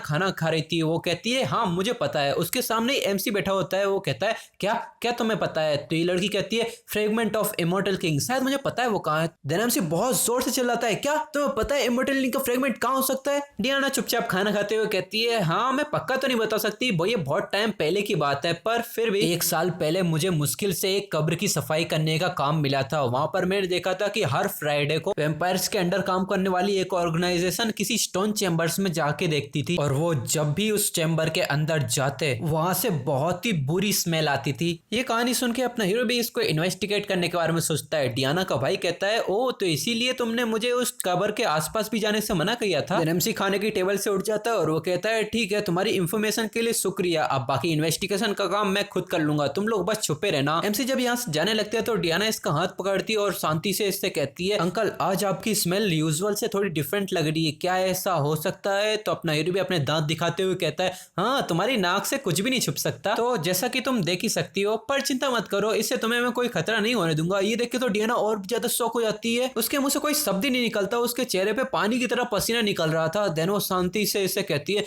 खाना खा रही थी। वो कहती है हाँ मुझे पता है। उसके सामने एमसी बैठा होता है। वो कहता है क्या क्या तुम्हें पता है? तो ये लड़की कहती है फ्रेगमेंट ऑफ इमॉर्टल किंग, शायद मुझे पता है वो कहाँ है। देन एमसी बहुत जोर से चिल्लाता है क्या तुम्हें पता है इमॉर्टल किंग का फ्रेगमेंट कहाँ हो सकता है? डियाना चुपचाप खाना खाते हुए कहती है हाँ मैं पक्का तो नहीं बता सकती, वो ये बहुत टाइम पहले की बात है, पर फिर भी 1 साल पहले मुझे मुश्किल से एक कब्र की सफाई करने का काम मिला था। वहां पर मैंने देखा था कि हर फ्राइडे को वैम्पायर्स के अंडर काम करने वाली एक ऑर्गेनाइजेशन किसी स्टोन चेम्बर्स में जाके देखती थी और वो जब भी उस चेम्बर के अंदर जाते वहां से बहुत ही बुरी स्मेल आती थी। ये कहानी सुन के अपना हीरो भी इसको इन्वेस्टिगेट करने के बारे में सोचता है। डियाना का भाई कहता है ओ तो इसीलिए तुमने मुझे उस कब्र के आसपास भी जाने से मना किया था। एमसी खाने की टेबल से उठ जाता है और वो कहता है ठीक है तुम्हारी इंफॉर्मेशन के लिए शुक्रिया, अब बाकी इन्वेस्टिगेशन का काम मैं खुद कर लूंगा, तुम लोग बस छुपे रहना। एमसी जब यहाँ से जाने लगते हैं तो डियाना इसका हाथ पकड़ती है और शांति से इससे कहती है अंकल आज आपकी स्मेल यूजुअल से थोड़ी डिफरेंट लग रही है, क्या ऐसा हो सकता है? तो अपना हीरो भी अपने दांत दिखाते हुए कहता है हाँ तुम्हारी नाक से कुछ भी नहीं छुप सकता, तो जैसा कि तुम देख ही सकती हो, पर चिंता मत करो इससे तुम्हें मैं कोई खतरा नहीं होने दूंगा। ये देख के तो डियाना और भी ज्यादा शॉक हो जाती है। उसके मुंह से कोई शब्द ही नहीं निकलता, उसके चेहरे पे पानी की तरह पसीना निकल रहा था। देन वो शांति से इसे कहती है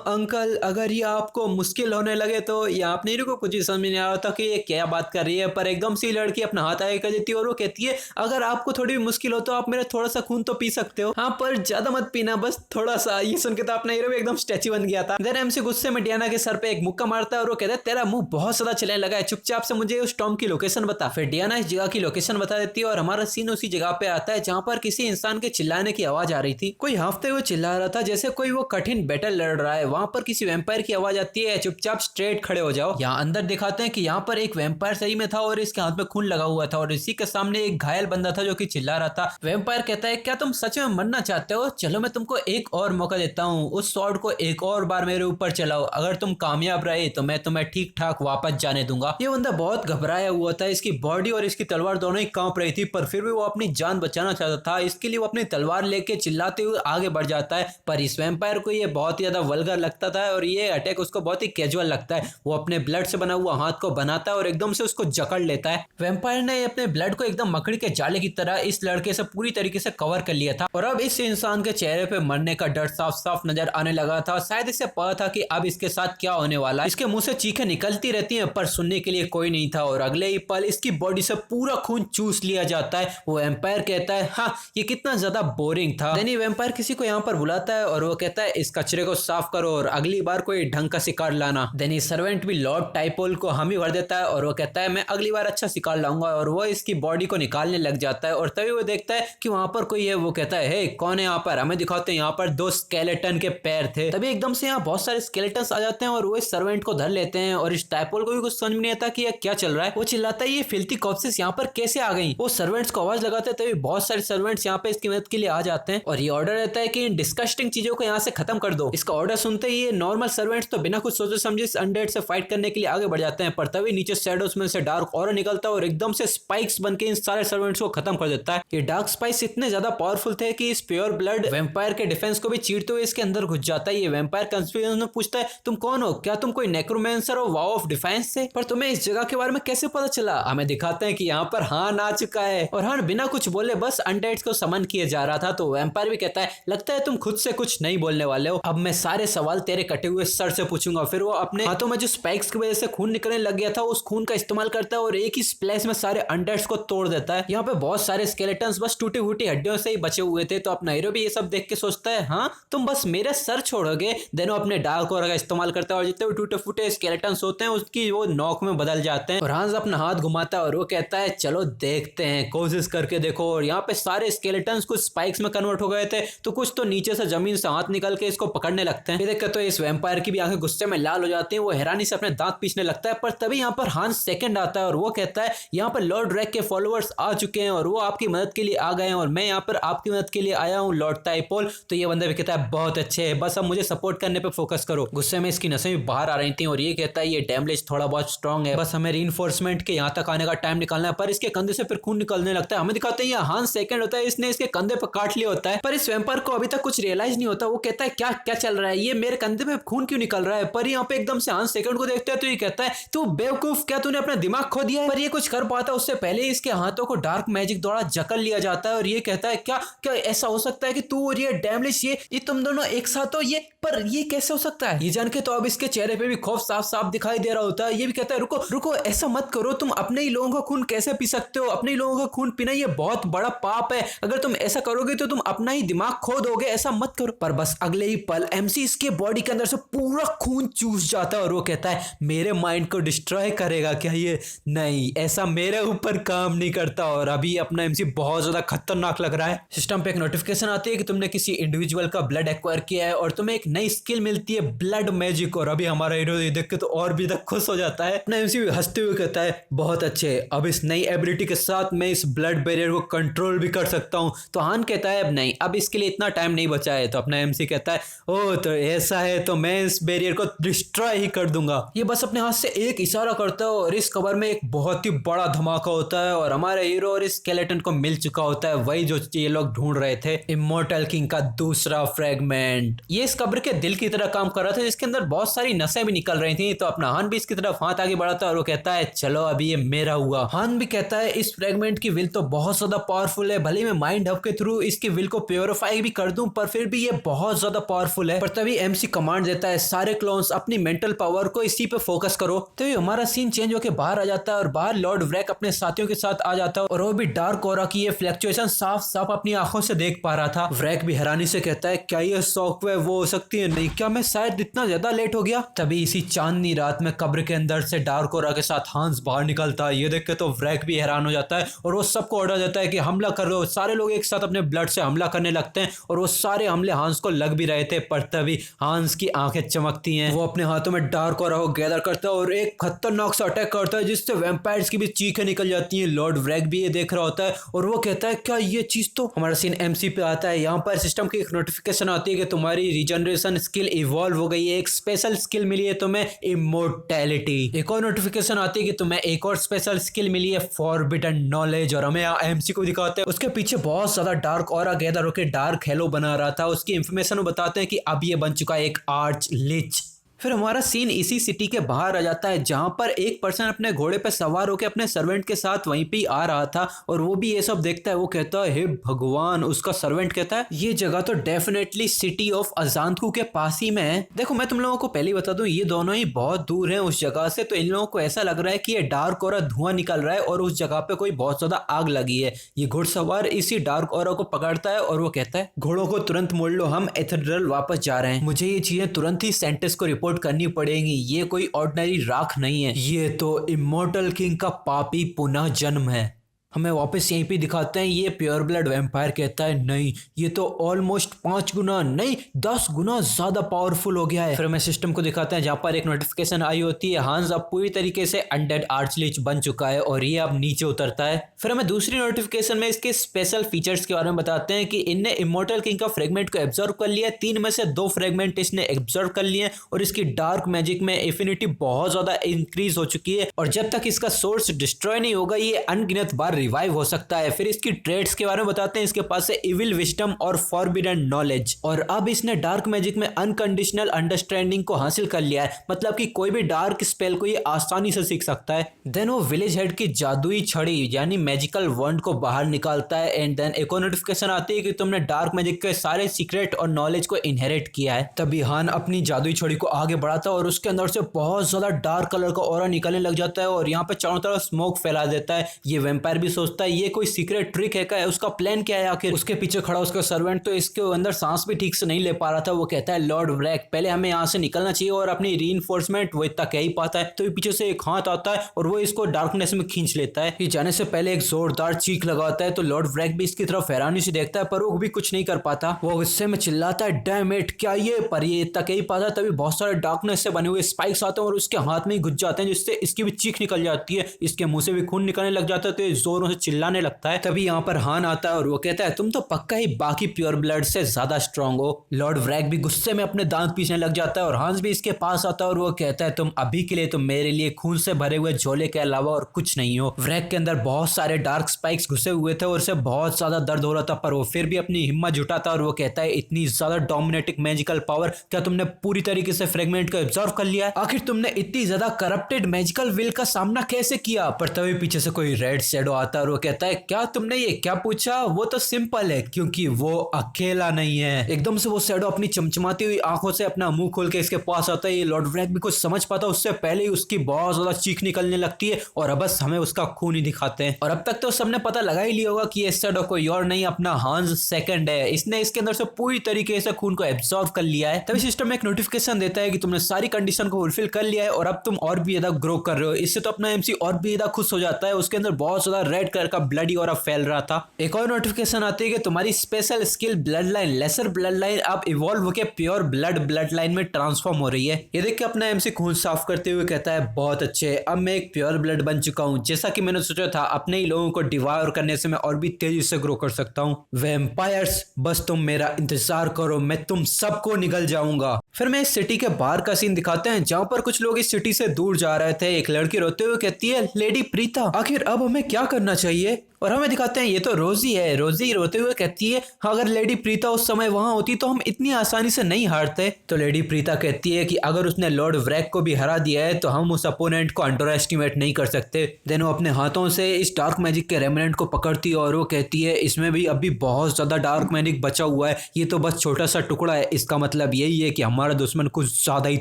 अंकल अगर ये आपको मुश्किल होने लगे तो ये अपने को कुछ ही समझ नहीं आ रहा था कि ये क्या बात कर रही है, पर एकदम से लड़की अपना हाथ आगे कर देती है और वो कहती है अगर आपको थोड़ी भी मुश्किल हो तो आप मेरा थोड़ा सा खून तो पी सकते हो, हाँ पर ज्यादा मत पीना, बस थोड़ा सा। ये सुन के तो अपना हीरो भी एकदम स्टैच्यू बन गया था। देन एमसी गुस्से में डियाना के सर पे एक मुक्का मारता है और वो कहता है तेरा मुंह बहुत ज्यादा चलने लगा है, चुपचाप से मुझे उस टॉम की लोकेशन बता। फिर डियाना इस जगह की लोकेशन बता देती है और हमारा सीन उसी जगह पे आता है जहाँ पर किसी इंसान के चिल्लाने की आवाज आ रही थी। कोई हांफते हुए चिल्ला रहा था जैसे कोई वो कठिन बैटल लड़ रहा है। वहां पर किसी वैम्पायर की आवाज आती है चुपचाप स्ट्रेट खड़े हो जाओ। यहाँ अंदर दिखाते हैं कि यहाँ पर एक वैम्पायर सही में था और इसके हाथ में खून लगा हुआ था और इसी के सामने एक घायल बंदा था जो कि चिल्ला रहा था। वैम्पायर कहता है क्या तुम सच में मरना चाहते हो? चलो मैं तुमको एक और मौका देता हूँ, उस स्वॉर्ड को एक और बार मेरे ऊपर चलाओ, अगर तुम कामयाब रहे तो मैं तुम्हें ठीक ठाक वापस जाने दूंगा। ये बंदा बहुत घबराया हुआ था, इसकी बॉडी और इसकी तलवार दोनों ही कांप रही थी, पर फिर भी वो अपनी जान बचाना चाहता था। इसके लिए वो अपनी तलवार लेके चिल्लाते हुए आगे बढ़ जाता है, पर इस वैम्पायर को ये बहुत ही ज्यादा वल्गर लगता था और ये अटैक उसको बहुत ही कैजुअल लगता है। वो अपने ब्लड से बना हुआ हाथ को बनाता है और एकदम से उसको जकड़ लेता है। वैम्पायर ने अपने ब्लड को एकदम मकड़ी के जाले की तरह इस लड़के से पूरी तरीके से कवर कर लिया था और अब इस इंसान के चेहरे पे मरने का डर साफ साफ नजर आने लगा था। शायद इसे पता था कि अब इसके साथ क्या होने वाला है। इसके मुंह से चीखें निकलती रहती हैं पर सुनने के लिए कोई नहीं था और अगले ही पल इसकी बॉडी से पूरा खून चूस लिया जाता है। वो वैम्पायर कहता है हाँ ये कितना ज्यादा बोरिंग था। देन वैम्पायर किसी को यहाँ पर बुलाता है और वो कहता है इस कचरे को साफ करो और अगली बार कोई ढंग का शिकार लाना। देन सर्वेंट भी लॉर्ड टाइपोल को हामी भर देता है और वो कहता है मैं अगली बार अच्छा शिकार लाऊंगा और वो इसकी बॉडी को निकालने लग जाता है और तभी वो देखता है कि वहां पर कोई है। वो कहता है हे कौन है यहाँ पर? हमें दिखाते हैं यहाँ पर 2 स्केलेटन के पैर थे। तभी एकदम से यहाँ बहुत सारे स्केलेटन्स आ जाते हैं और वो इस सर्वेंट को धर लेते हैं और इस टाइपोल को भी कुछ समझ नहीं आता कि ये क्या चल रहा है। वो चिल्लाता है ये फिल्थी कॉर्प्सेस यहाँ पर कैसे आ गई? वो सर्वेंट्स को आवाज लगाते हैं तभी बहुत सारे सर्वेंट्स यहाँ पे इसकी मदद के लिए आ जाते हैं और ये ऑर्डर रहता है कि इन डिस्कस्टिंग चीजों को यहाँ से खत्म कर दो। इसका ऑर्डर सुनते ही ये नॉर्मल सर्वेंट्स तो बिना कुछ सोचे समझे इस अनडेड से फाइट करने के लिए आगे बढ़ जाते हैं, पर तभी नीचे शैडोज में से डार्क ऑरा निकलता है और एकदम से स्पाइक्स बनके इन सारे सर्वेंट्स को खत्म कर देता है। ये डार्क स्पाइक्स इतने ज्यादा पावरफुल थे कि इस प्योर ब्लड वैम्पायर के डिफेंस को भी चीरते हुए इसके अंदर घुस जाता है। ये वैम्पायर कंफ्यूजन में पूछता है तुम कौन हो? क्या तुम कोई नेक्रोमैंसर हो वाव ऑफ डिफेंस से? पर तुम्हें इस जगह के बारे में कैसे पता चला? हमें दिखाते हैं कि यहाँ पर हान आ चुका है और हान बिना कुछ बोले बस अनडेड्स को समन किए जा रहा था। तो वैम्पायर भी कहता है लगता है तुम खुद से कुछ नहीं बोलने वाले हो, अब मैं सारे सवाल तेरे कटे हुए सर से पूछूंगा। फिर वो अपने हाथों में जो स्पाइक्स की वजह से खून निकलने लग गया था उस खून का इस्तेमाल करता है और एक ही स्प्लैश में सारे अनडेड्स को तोड़ देता है। यहाँ पे बहुत सारे स्केलेटन्स बस टूटी फूटी हड्डियों से ही बचे हुए थे। तो अपना हीरो भी ये सब देख के सोचता है हाँ तुम बस मेरे सर छोड़ोगे। देन वो अपने डार्क ऑरा का इस्तेमाल करता है और जितने भी टूटे फूटे स्केलेटन्स होते हैं उसकी वो नोक में बदल जाते हैं और हांस अपना हाथ घुमाता है और वो कहता है चलो देखते हैं, कोशिश करके देखो। और यहाँ पे सारे स्केलेटन्स कुछ स्पाइक्स में कन्वर्ट हो गए थे तो कुछ तो नीचे से जमीन से हाथ निकल के इसको पकड़ने लगते हैं। ये देख के तो इस वैम्पायर की भी आंखें गुस्से में लाल हो जाती हैं, वो हैरानी से अपने दांत पीसने लगता है। पर तभी यहाँ पर हांस सेकंड आता है और वो कहता है यहाँ पर लॉर्ड ड्रैक के फॉलोअर्स आ चुके हैं और वो आपकी मदद के लिए आ गए हैं और मैं यहाँ पर आपकी मदद के लिए आया हूँ लॉर्ड टाइपोल। तो ये बंदा भी कहता है बहुत अच्छे है, बस अब मुझे सपोर्ट करने पे फोकस करो। गुस्से में इसकी नसें भी बाहर आ रही थी और ये कहता है ये डैमेज थोड़ा बहुत स्ट्रॉन्ग है, बस हमें रीइंफोर्समेंट के यहाँ तक आने का टाइम निकालना है। पर इसके कंधे से फिर खून निकलने लगता है। हमें दिखाते हैं हांस सेकंड होता है, इसने इसके कंधे पर काट लिया होता है पर इस वैम्पायर को अभी तक कुछ रियलाइज नहीं होता। वो कहता है क्या क्या चल रहा है, ये मेरे कंधे पे खून क्यों निकल रहा है। पर यहाँ पे एकदम से हांस सेकंड को देखता है तो ये कहता है तू बेवकूफ, क्या तूने अपना दिमाग खो दिया है? पर ये कुछ कर पाता उससे पहले इसके हाथों को डार्क मैजिक द्वारा जकड़ लिया जाता है और ये कहता है क्या क्या ऐसा हो सकता है कि तू और ये डैमलिश ये तुम दोनों एक साथ हो? ये पर ये कैसे हो सकता है? ये जान के तो अब इसके चेहरे पे भी खौफ साफ साफ दिखाई दे रहा होता है। ये भी कहता है रुको रुको, ऐसा मत करो, तुम अपने ही लोगों का खून कैसे पी सकते हो? अपने ही लोगों का खून पीना ये बहुत बड़ा पाप है, अगर तुम ऐसा करोगे तो तुम अपना ही दिमाग खो दोगे, ऐसा मत करो। पर बस अगले ही पल एमसी इसके बॉडी के अंदर से पूरा खून चूस जाता है और वो कहता है मेरे माइंड को डिस्ट्रॉय करेगा क्या ये? नहीं, ऐसा मेरे ऊपर काम नहीं करता। और अभी अपना एमसी बहुत ज्यादा खतरनाक लग रहा है। सिस्टम पे एक नोटिफिकेशन आती है कि तुमने किसी इंडिविजुअल का ब्लड एक्वायर किया है और तुम्हें एक नई स्किल मिलती है ब्लड मैजिक। और अभी हमारा हीरो देख के तो और भी तक खुश हो जाता है। अपना एमसी हंसते हुए कहता है बहुत अच्छे, अब इस नई एबिलिटी के साथ मैं इस ब्लड बैरियर को कंट्रोल भी कर सकता हूँ। तो हान कहता है अब नहीं, अब इसके लिए इतना टाइम नहीं बचा है। तो अपना एमसी कहता है ओ तो ऐसा है तो मैं इस बैरियर को डिस्ट्रॉय ही कर दूंगा। ये बस अपने हाथ से एक इशारा करता है और इस कबर में एक बहुत ही बड़ा धमाका होता है और हमारे हीरो और इस स्केलेटन को मिल चुका होता है वही जो ये लोग ढूंढ रहे थे, इमोर्टल किंग का दूसरा फ्रेगमेंट। ये इस कब्र के दिल की तरह काम कर रहा था जिसके अंदर बहुत सारी नसें भी निकल रही थी। तो अपना हान भी इसकी तरफ हाथ आगे बढ़ाता है और वो कहता है चलो अभी ये मेरा हुआ। हान भी कहता है इस फ्रेगमेंट की विल तो बहुत ज्यादा पावरफुल है, भले मैं माइंड हब के थ्रू इसकी विल को प्योरीफाई भी कर दूं पर फिर भी ये बहुत ज्यादा पावरफुल है। पर तभी एमसी कमांड देता है सारे क्लोन्स अपनी मेंटल पावर को इसी पे फोकस करो। तभी हमारा सीन चेंज होकर बाहर आ जाता है और बाहर लॉर्ड व्रैक अपने साथियों के साथ आ जाता है और वो भी डार्क ऑरा की ये फ्लक्चुएशन साफ साफ अपनी आंखों से देख पा रहा था। व्रैक भी हैरानी से कहता है क्या ये सॉफ्टवेयर वो हो सकती है? नहीं, क्या मैं शायद इतना ज्यादा लेट हो गया? तभी इसी चांदनी रात में कब्र के अंदर से डार्क ऑरा के साथ हांस बाहर निकलता है। ये देख के तो व्रैक भी हैरान हो जाता है और वो सबको ऑर्डर देता है कि हमला कर दो। सारे लोग एक साथ अपने ब्लड से हमला करने लगते हैं और वो सारे हमले हांस को लग भी रहे थे। पर तभी हांस की आंखें चमकती हैं, वो अपने हाथों में डार्क ऑरा को गैदर करता है और एक खतरनाक सा अटैक करता है जिससे वैम्पायर्स की भी चीखें निकल जाती हैं। लॉर्ड व्रैक भी ये देख रहा होता है और वो कहता है क्या ये चीज? तो हमारा सीन एमसी पे आता है। यहाँ पर सिस्टम की एक नोटिफिकेशन आती है कि तुम्हारी रिजनरेशन स्किल इवॉल्व हो गई है, एक स्पेशल स्किल मिली है तुम्हें इमोर्टैलिटी। एक और नोटिफिकेशन आती है कि तुम्हें एक और स्पेशल स्किल मिली है फॉरबिडन नॉलेज। और हमें एमसी को दिखाते हैं उसके पीछे बहुत ज्यादा डार्क ऑरा गैदर होकर डार्क हेलो बना रहा था। उसकी इंफॉर्मेशन बताते हैं कि अब ये बन चुका है एक आर्च लिच। फिर हमारा सीन इसी सिटी के बाहर आ जाता है जहां पर एक पर्सन अपने घोड़े पर सवार होकर अपने सर्वेंट के साथ वहीं पे आ रहा था और वो भी ये सब देखता है। वो कहता है हे भगवान, उसका सर्वेंट कहता है ये जगह तो डेफिनेटली सिटी ऑफ अजांतकू के पास ही में है। देखो मैं तुम लोगों को पहले ही बता दूं ये दोनों ही बहुत दूर हैं उस जगह से, तो इन लोगों को ऐसा लग रहा है कि ये डार्क ऑरा धुआं निकल रहा है और उस जगह पे कोई बहुत ज्यादा आग लगी है। ये घुड़सवार इसी डार्क ऑरा को पकड़ता है और वो कहता है घोड़ों को तुरंत मोड़ लो, हम एथेड्रल वापस जा रहे हैं। मुझे ये चीजें तुरंत ही सेंटिस को रिपोर्ट करनी पड़ेगी, ये कोई ऑर्डिनरी राख नहीं है, ये तो इमोर्टल किंग का पापी पुनः जन्म है। हमें वापस यहीं पे दिखाते हैं ये प्योर ब्लड वैम्पायर कहता है नहीं, ये तो ऑलमोस्ट 5 गुना नहीं 10 गुना ज्यादा पावरफुल हो गया है। फिर हमें सिस्टम को दिखाते हैं जहां पर एक नोटिफिकेशन आई होती है हांस अब पूरी तरीके से अनडेड आर्चलीच बन चुका है और ये अब नीचे उतरता है। फिर हमें दूसरी नोटिफिकेशन में इसके स्पेशल फीचर्स के बारे में बताते हैं कि इनने इमोर्टल किंग का फ्रेगमेंट को एब्जॉर्व कर लिया, 3 में से 2 फ्रेगमेंट इसने एब्जॉर्व कर लिए और इसकी डार्क मैजिक में एफिनिटी बहुत ज्यादा इंक्रीज हो चुकी है और जब तक इसका सोर्स डिस्ट्रॉय नहीं होगा ये अनगिनत बार रिवाइव हो सकता है। फिर इसकी ट्रेड्स के बारे में बताते हैं, इसके पास है इविल विजडम और फॉरबिडन नॉलेज और अब इसने डार्क मैजिक में अनकंडीशनल अंडरस्टैंडिंग को हासिल कर लिया है, मतलब कि कोई भी डार्क स्पेल को ये आसानी से सीख सकता है। देन वो विलेज हेड की जादुई छड़ी यानी मैजिकल वंड को बाहर निकालता है एंड देन एक और नोटिफिकेशन आती है कि तुमने डार्क मैजिक के सारे सीक्रेट और नॉलेज को इनहेरिट किया है। तभी हान अपनी जादुई छड़ी को आगे बढ़ाता है और उसके अंदर से बहुत ज्यादा डार्क कलर का ऑरा निकलने लग जाता है और यहाँ पे चारों तरफ स्मोक फैला देता है। ये वैम्पायर भी सोचता है ये कोई सीक्रेट ट्रिक है क्या, उसका प्लान क्या है आखिर। उसके पीछे खड़ा उसका सर्वेंट तो इसके अंदर सांस भी ठीक से नहीं ले पा रहा था। वो कहता है लॉर्ड व्रैक पहले हमें यहाँ से निकलना चाहिए और अपनी रीइंफोर्समेंट वो इतना कह ही पाता है। तो पीछे से एक हाथ आता है और वो इसको डार्कनेस में खींच लेता है। ये जाने से पहले एक जोरदार चीख लगाता है तो लॉर्ड व्रैक भी इसकी तरफ हैरानी से देखता है पर वो भी कुछ नहीं कर पाता। वो गुस्से में चिल्लाता है डैम इट क्या ये, पर ये इतना कह ही पाता है। तभी बहुत सारे डार्कनेस से बने हुए स्पाइक्स आते हैं और उसके हाथ में ही घुस जाते हैं जिससे इसकी भी चीख निकल जाती है, इसके मुंह से भी खून निकलने लग जाता है। तो ये जोर जोरों से चिल्लाने लगता है। तभी यहाँ पर हान आता है और वो कहता है तुम तो पक्का ही बाकी प्योर ब्लड से ज्यादा स्ट्रांग हो। लॉर्ड व्रैग भी गुस्से में अपने दांत पीसने लग जाता है और हांस भी इसके पास आता है और वो कहता है तुम अभी के लिए तुम मेरे लिए खून से भरे हुए झोले के अलावा और कुछ नहीं हो। व्रैग के अंदर बहुत सारे डार्क स्पाइक्स घुसे हुए थे और उसे बहुत ज्यादा दर्द हो रहा था, पर वो फिर भी अपनी हिम्मत जुटाता और वो कहता है इतनी ज्यादा डोमिनेटिंग मैजिकल पावर, क्या तुमने पूरी तरीके से फ्रेगमेंट को एब्जॉर्व कर लिया है? आखिर तुमने इतनी ज्यादा करप्टेड मैजिकल विल का सामना कैसे किया? पर तभी पीछे से कोई रेड शैडो आता है और वो कहता है क्या तुमने ये क्या पूछा? वो तो सिंपल है, क्योंकि वो अकेला नहीं है। एकदम से वो शैडो अपनी चमचमाती हुई आंखों से अपना मुंह खोल के इसके पास आता है। ये लॉर्ड व्रैग भी कुछ समझ पाता उससे पहले ही उसकी बहुत ज्यादा चीख निकलने लगती है और अब बस हमें उसका खून ही दिखाते हैं। और अब तक तो सबने पता लगा ही लिया होगा कि ये शैडो कोई और नहीं अपना हांस सेकंड है। इसने इसके अंदर से पूरी तरीके से खून को एब्सॉर्ब कर लिया है। तभी सिस्टम एक नोटिफिकेशन देता है कि तुमने सारी कंडीशन को फुलफिल कर लिया है और अब तुम और भी ज्यादा ग्रो कर रहे हो। इससे तो अपना एमसी और भी ज्यादा खुश हो जाता है। उसके अंदर बहुत ज्यादा रेड कलर का ब्लडी और फैल रहा था। एक और नोटिफिकेशन आती है कि तुम्हारी special skill bloodline lesser bloodline अब इवॉल्व होकर प्योर ब्लड लाइन में ट्रांसफॉर्म हो रही है। ये देख के अपना एमसी खून साफ करते हुए कहता है बहुत अच्छे, अब मैं एक प्योर ब्लड बन चुका हूँ। जैसा कि मैंने सोचा था अपने ही लोगों को डिवायर करने से मैं और भी तेजी से ग्रो कर सकता हूँ। वैम्पायर्स बस तुम मेरा इंतजार करो, मैं तुम सबको निगल जाऊंगा। फिर मैं इस सिटी के बाहर का सीन दिखाते हैं जहाँ पर कुछ लोग इस सिटी से दूर जा रहे थे। एक लड़की रोते हुए कहती है लेडी प्रीता आखिर अब हमें क्या करना चाहिए? और हमें दिखाते हैं ये तो रोजी है। रोजी रोते हुए कहती है अगर लेडी प्रीता उस समय वहां होती तो हम इतनी आसानी से नहीं हारते। तो लेडी प्रीता कहती है कि अगर उसने लॉर्ड व्रैग को भी हरा दिया है तो हम उस अपोनेंट को अंडर एस्टिमेट नहीं कर सकते। देन वो अपने हाथों से इस डार्क मैजिक के रेमिनेंट को पकड़ती है और वो कहती है इसमें भी अभी बहुत ज्यादा डार्क मैजिक बचा हुआ है, ये तो बस छोटा सा टुकड़ा है। इसका मतलब यही है कि हमारा दुश्मन कुछ ज्यादा ही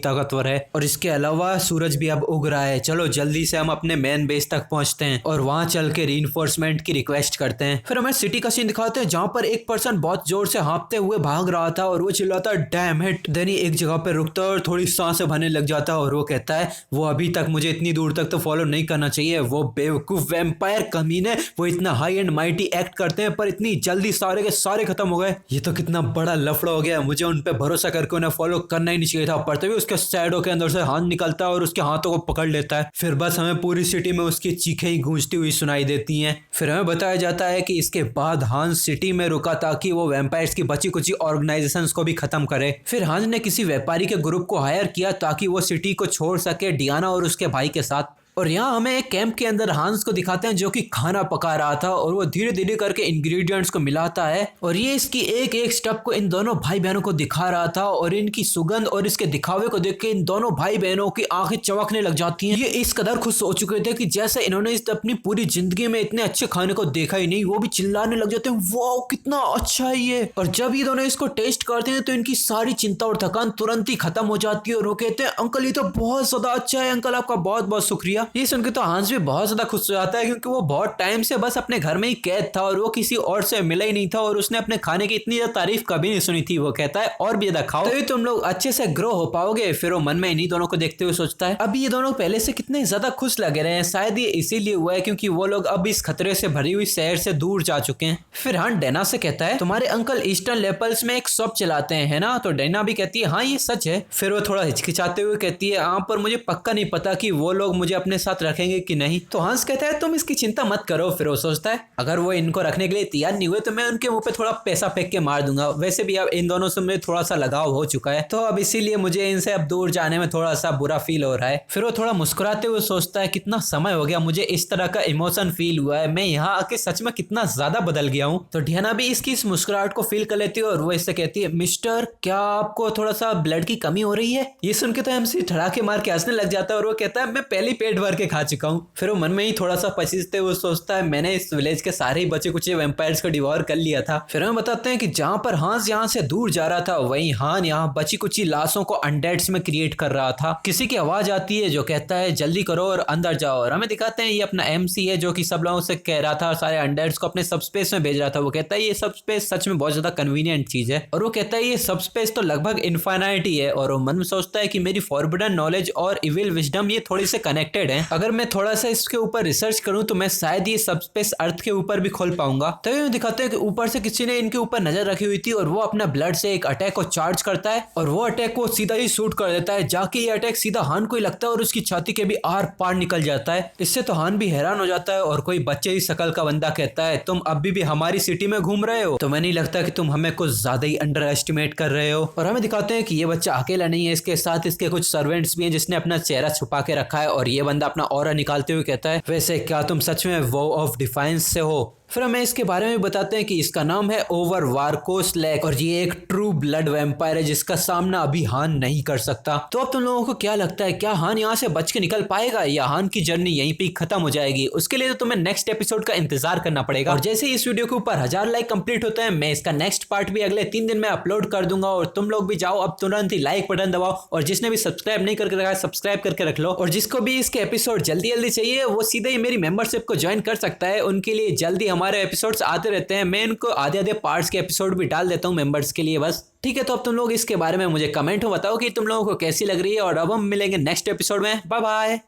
ताकतवर है और इसके अलावा सूरज भी अब उग रहा है। चलो जल्दी से हम अपने मेन बेस तक पहुंचते हैं और वहां चल के रीइंफोर्समेंट की रिक्वेस्ट करते हैं। फिर हमें सिटी का सीन दिखाते हैं जहां पर एक पर्सन बहुत जोर से हाँफते हुए भाग रहा था और वो चिल्लाता डैम इट। देन एक जगह पे रुकता है और थोड़ी सांसें भरने लग जाता है और वो कहता है वो अभी तक मुझे इतनी दूर तक तो फॉलो नहीं करना चाहिए। वो बेवकूफ वैम्पायर कमीने, वो इतना हाई एंड माइटी एक्ट करते हैं पर इतनी जल्दी सारे के सारे खत्म हो गए। ये तो कितना बड़ा लफड़ा हो गया, मुझे उन पे भरोसा करके उन्हें फॉलो करना ही नहीं चाहिए था। पर तभी उसके शैडो के अंदर से हाथ निकलता है और उसके हाथों को पकड़ लेता है। फिर बस हमें पूरी सिटी में उसकी चीखें ही गूंजती हुई सुनाई देती हैं। फिर हमें बताया जाता है कि इसके बाद हांस सिटी में रुका ताकि वो वैम्पायर्स की बची कुची ऑर्गेनाइजेशंस को भी खत्म करे। फिर हांस ने किसी व्यापारी के ग्रुप को हायर किया ताकि वो सिटी को छोड़ सके डियाना और उसके भाई के साथ। और यहाँ हमें एक कैंप के अंदर हांस को दिखाते हैं जो कि खाना पका रहा था और वो धीरे धीरे करके इंग्रेडिएंट्स को मिलाता है और ये इसकी एक एक स्टेप को इन दोनों भाई बहनों को दिखा रहा था और इनकी सुगंध और इसके दिखावे को देख के इन दोनों भाई बहनों की आंखें चमकने लग जाती हैं। ये इस कदर खुश हो चुके थे कि जैसे इन्होंने अपनी पूरी जिंदगी में इतने अच्छे खाने को देखा ही नहीं। वो भी चिल्लाने लग जाते हैं वाह कितना अच्छा है ये। और जब ये दोनों इसको टेस्ट करते हैं तो इनकी सारी चिंता और थकान तुरंत ही खत्म हो जाती है और वो कहते हैं अंकल ये तो बहुत ज्यादा अच्छा है, अंकल आपका बहुत बहुत शुक्रिया। ये सुनकर तो हांस भी बहुत ज्यादा खुश हो जाता है क्योंकि वो बहुत टाइम से बस अपने घर में ही कैद था और वो किसी और से मिला ही नहीं था और उसने अपने खाने की इतनी ज्यादा तारीफ कभी नहीं सुनी थी। वो कहता है और भी ज्यादा खाओ तभी तुम लोग अच्छे से ग्रो हो पाओगे। फिर वो मन में इन्हीं दोनों को देखते हुए सोचता है अभी ये दोनों पहले से कितने ज्यादा खुश लग रहे हैं, शायद ये इसीलिए हुआ है क्योंकि वो लोग अब इस खतरे से भरी हुई शहर से दूर जा चुके हैं। फिर हाँ डेना से कहता है तुम्हारे अंकल ईस्टर्न लेपल्स में एक शॉप चलाते हैं ना? तो डेना भी कहती है हाँ ये सच है। फिर वो थोड़ा हिचकिचाते हुए कहती है हाँ पर मुझे पक्का नहीं पता कि वो लोग मुझे अपने साथ रखेंगे कि नहीं। तो हांस कहता है तुम इसकी चिंता मत करो। फिर वो सोचता है अगर वो इनको रखने के लिए तैयार नहीं हुए तो मैं उनके मुंह पे थोड़ा पैसा फेंक के मार दूंगा। वैसे भी अब इन दोनों से मुझे थोड़ा सा लगाव हो चुका है तो अब इसीलिए मुझे इनसे अब दूर जाने में थोड़ा सा बुरा फील हो रहा है। फिर वो थोड़ा मुस्कुराते हुए सोचता है कितना समय हो गया मुझे इस तरह का इमोशन फील हुआ है, मैं यहाँ आके सच में कितना ज्यादा बदल गया हूँ। तो डियाना भी इसकी इस मुस्कुराहट को फील कर लेती है और वो इससे कहती है मिस्टर क्या आपको थोड़ा सा ब्लड की कमी हो रही है? ये सुन के तो एमसी ठड़ाके मार के हंसने लग जाता है और वो कहता है मैं पहले पेट भर के खा चुका हूँ। फिर वो मन में ही थोड़ा सा पछीजते हुए सोचता है मैंने इस विलेज के सारे ही बचे कुछ वैम्पायर्स को डिवोर कर लिया था। फिर हमें बताते हैं कि जहाँ पर हांस यहाँ से दूर जा रहा था वहीं हान यहाँ बची कुची लाशों को अनडेड्स में क्रिएट कर रहा था। किसी की आवाज आती है जो कहता है जल्दी करो और अंदर जाओ और हमें दिखाते हैं ये अपना एमसी है जो कि सब लोगों से कह रहा था और सारे अनडेड्स को अपने सब स्पेस में भेज रहा था। वो कहता है ये सब स्पेस सच में बहुत ज्यादा कन्वीनियंट चीज है और वो कहता है ये सब स्पेस तो लगभग इनफाइनाइट ही है और वो मन में सोचता है कि मेरी फॉरबिडन नॉलेज और इविल विजडम ये थोड़ी से कनेक्टेड सॉलिड है। अगर मैं थोड़ा सा इसके ऊपर रिसर्च करूं तो मैं शायद ये सबस्पेस अर्थ के ऊपर भी खोल पाऊंगा। तभी मैं दिखाते हैं कि ऊपर से किसी ने इनके ऊपर नजर रखी हुई थी और वो अपना ब्लड से एक अटैक को चार्ज करता है और वो अटैक को सीधा ही शूट कर देता है, जाके ये अटैक सीधा हान को ही लगता है और उसकी छाती के भी आर पार निकल जाता है। इससे तो हान भी हैरान हो जाता है और कोई बच्चे ही शकल का बंदा कहता है, तुम अभी भी हमारी सिटी में घूम रहे हो? तो मैं नहीं लगता कि तुम हमें कुछ ज्यादा ही अंडर एस्टिमेट कर रहे हो। और हमें दिखाते हैं कि ये बच्चा अकेला नहीं है, इसके साथ इसके कुछ सर्वेंट्स भी हैं जिसने अपना चेहरा छुपा के रखा है। और ये बंदा अपना ऑरा निकालते हुए कहता है, वैसे क्या तुम सच में वो ऑफ डिफाइंस से हो? फिर हमें इसके बारे में बताते हैं कि इसका नाम है ओवर वारकोस लेक और ये एक ट्रू ब्लड वैम्पायर है जिसका सामना अभी हान नहीं कर सकता। तो अब तुम लोगों को क्या लगता है, क्या हान यहाँ से बच के निकल पाएगा या हान की जर्नी यहीं पे खत्म हो जाएगी? उसके लिए तो तुम्हें नेक्स्ट एपिसोड का इंतजार करना पड़ेगा। और जैसे इस वीडियो के ऊपर 1000 लाइक कंप्लीट होते हैं, मैं इसका नेक्स्ट पार्ट भी अगले 3 दिन में अपलोड कर दूंगा। और तुम लोग भी जाओ अब तुरंत ही लाइक बटन दबाओ और जिसने भी सब्सक्राइब नहीं करके रखा है सब्सक्राइब करके रख लो। और जिसको भी इसके एपिसोड जल्दी जल्दी चाहिए वो सीधे ही मेरी मेंबरशिप को ज्वाइन कर सकता है। उनके लिए जल्दी हमारे एपिसोड्स आते रहते हैं, मैं इनको आधे आधे पार्ट्स के एपिसोड भी डाल देता हूँ मेंबर्स के लिए बस। ठीक है, तो अब तुम लोग इसके बारे में मुझे कमेंट में बताओ कि तुम लोगों को कैसी लग रही है। और अब हम मिलेंगे नेक्स्ट एपिसोड में। Bye bye.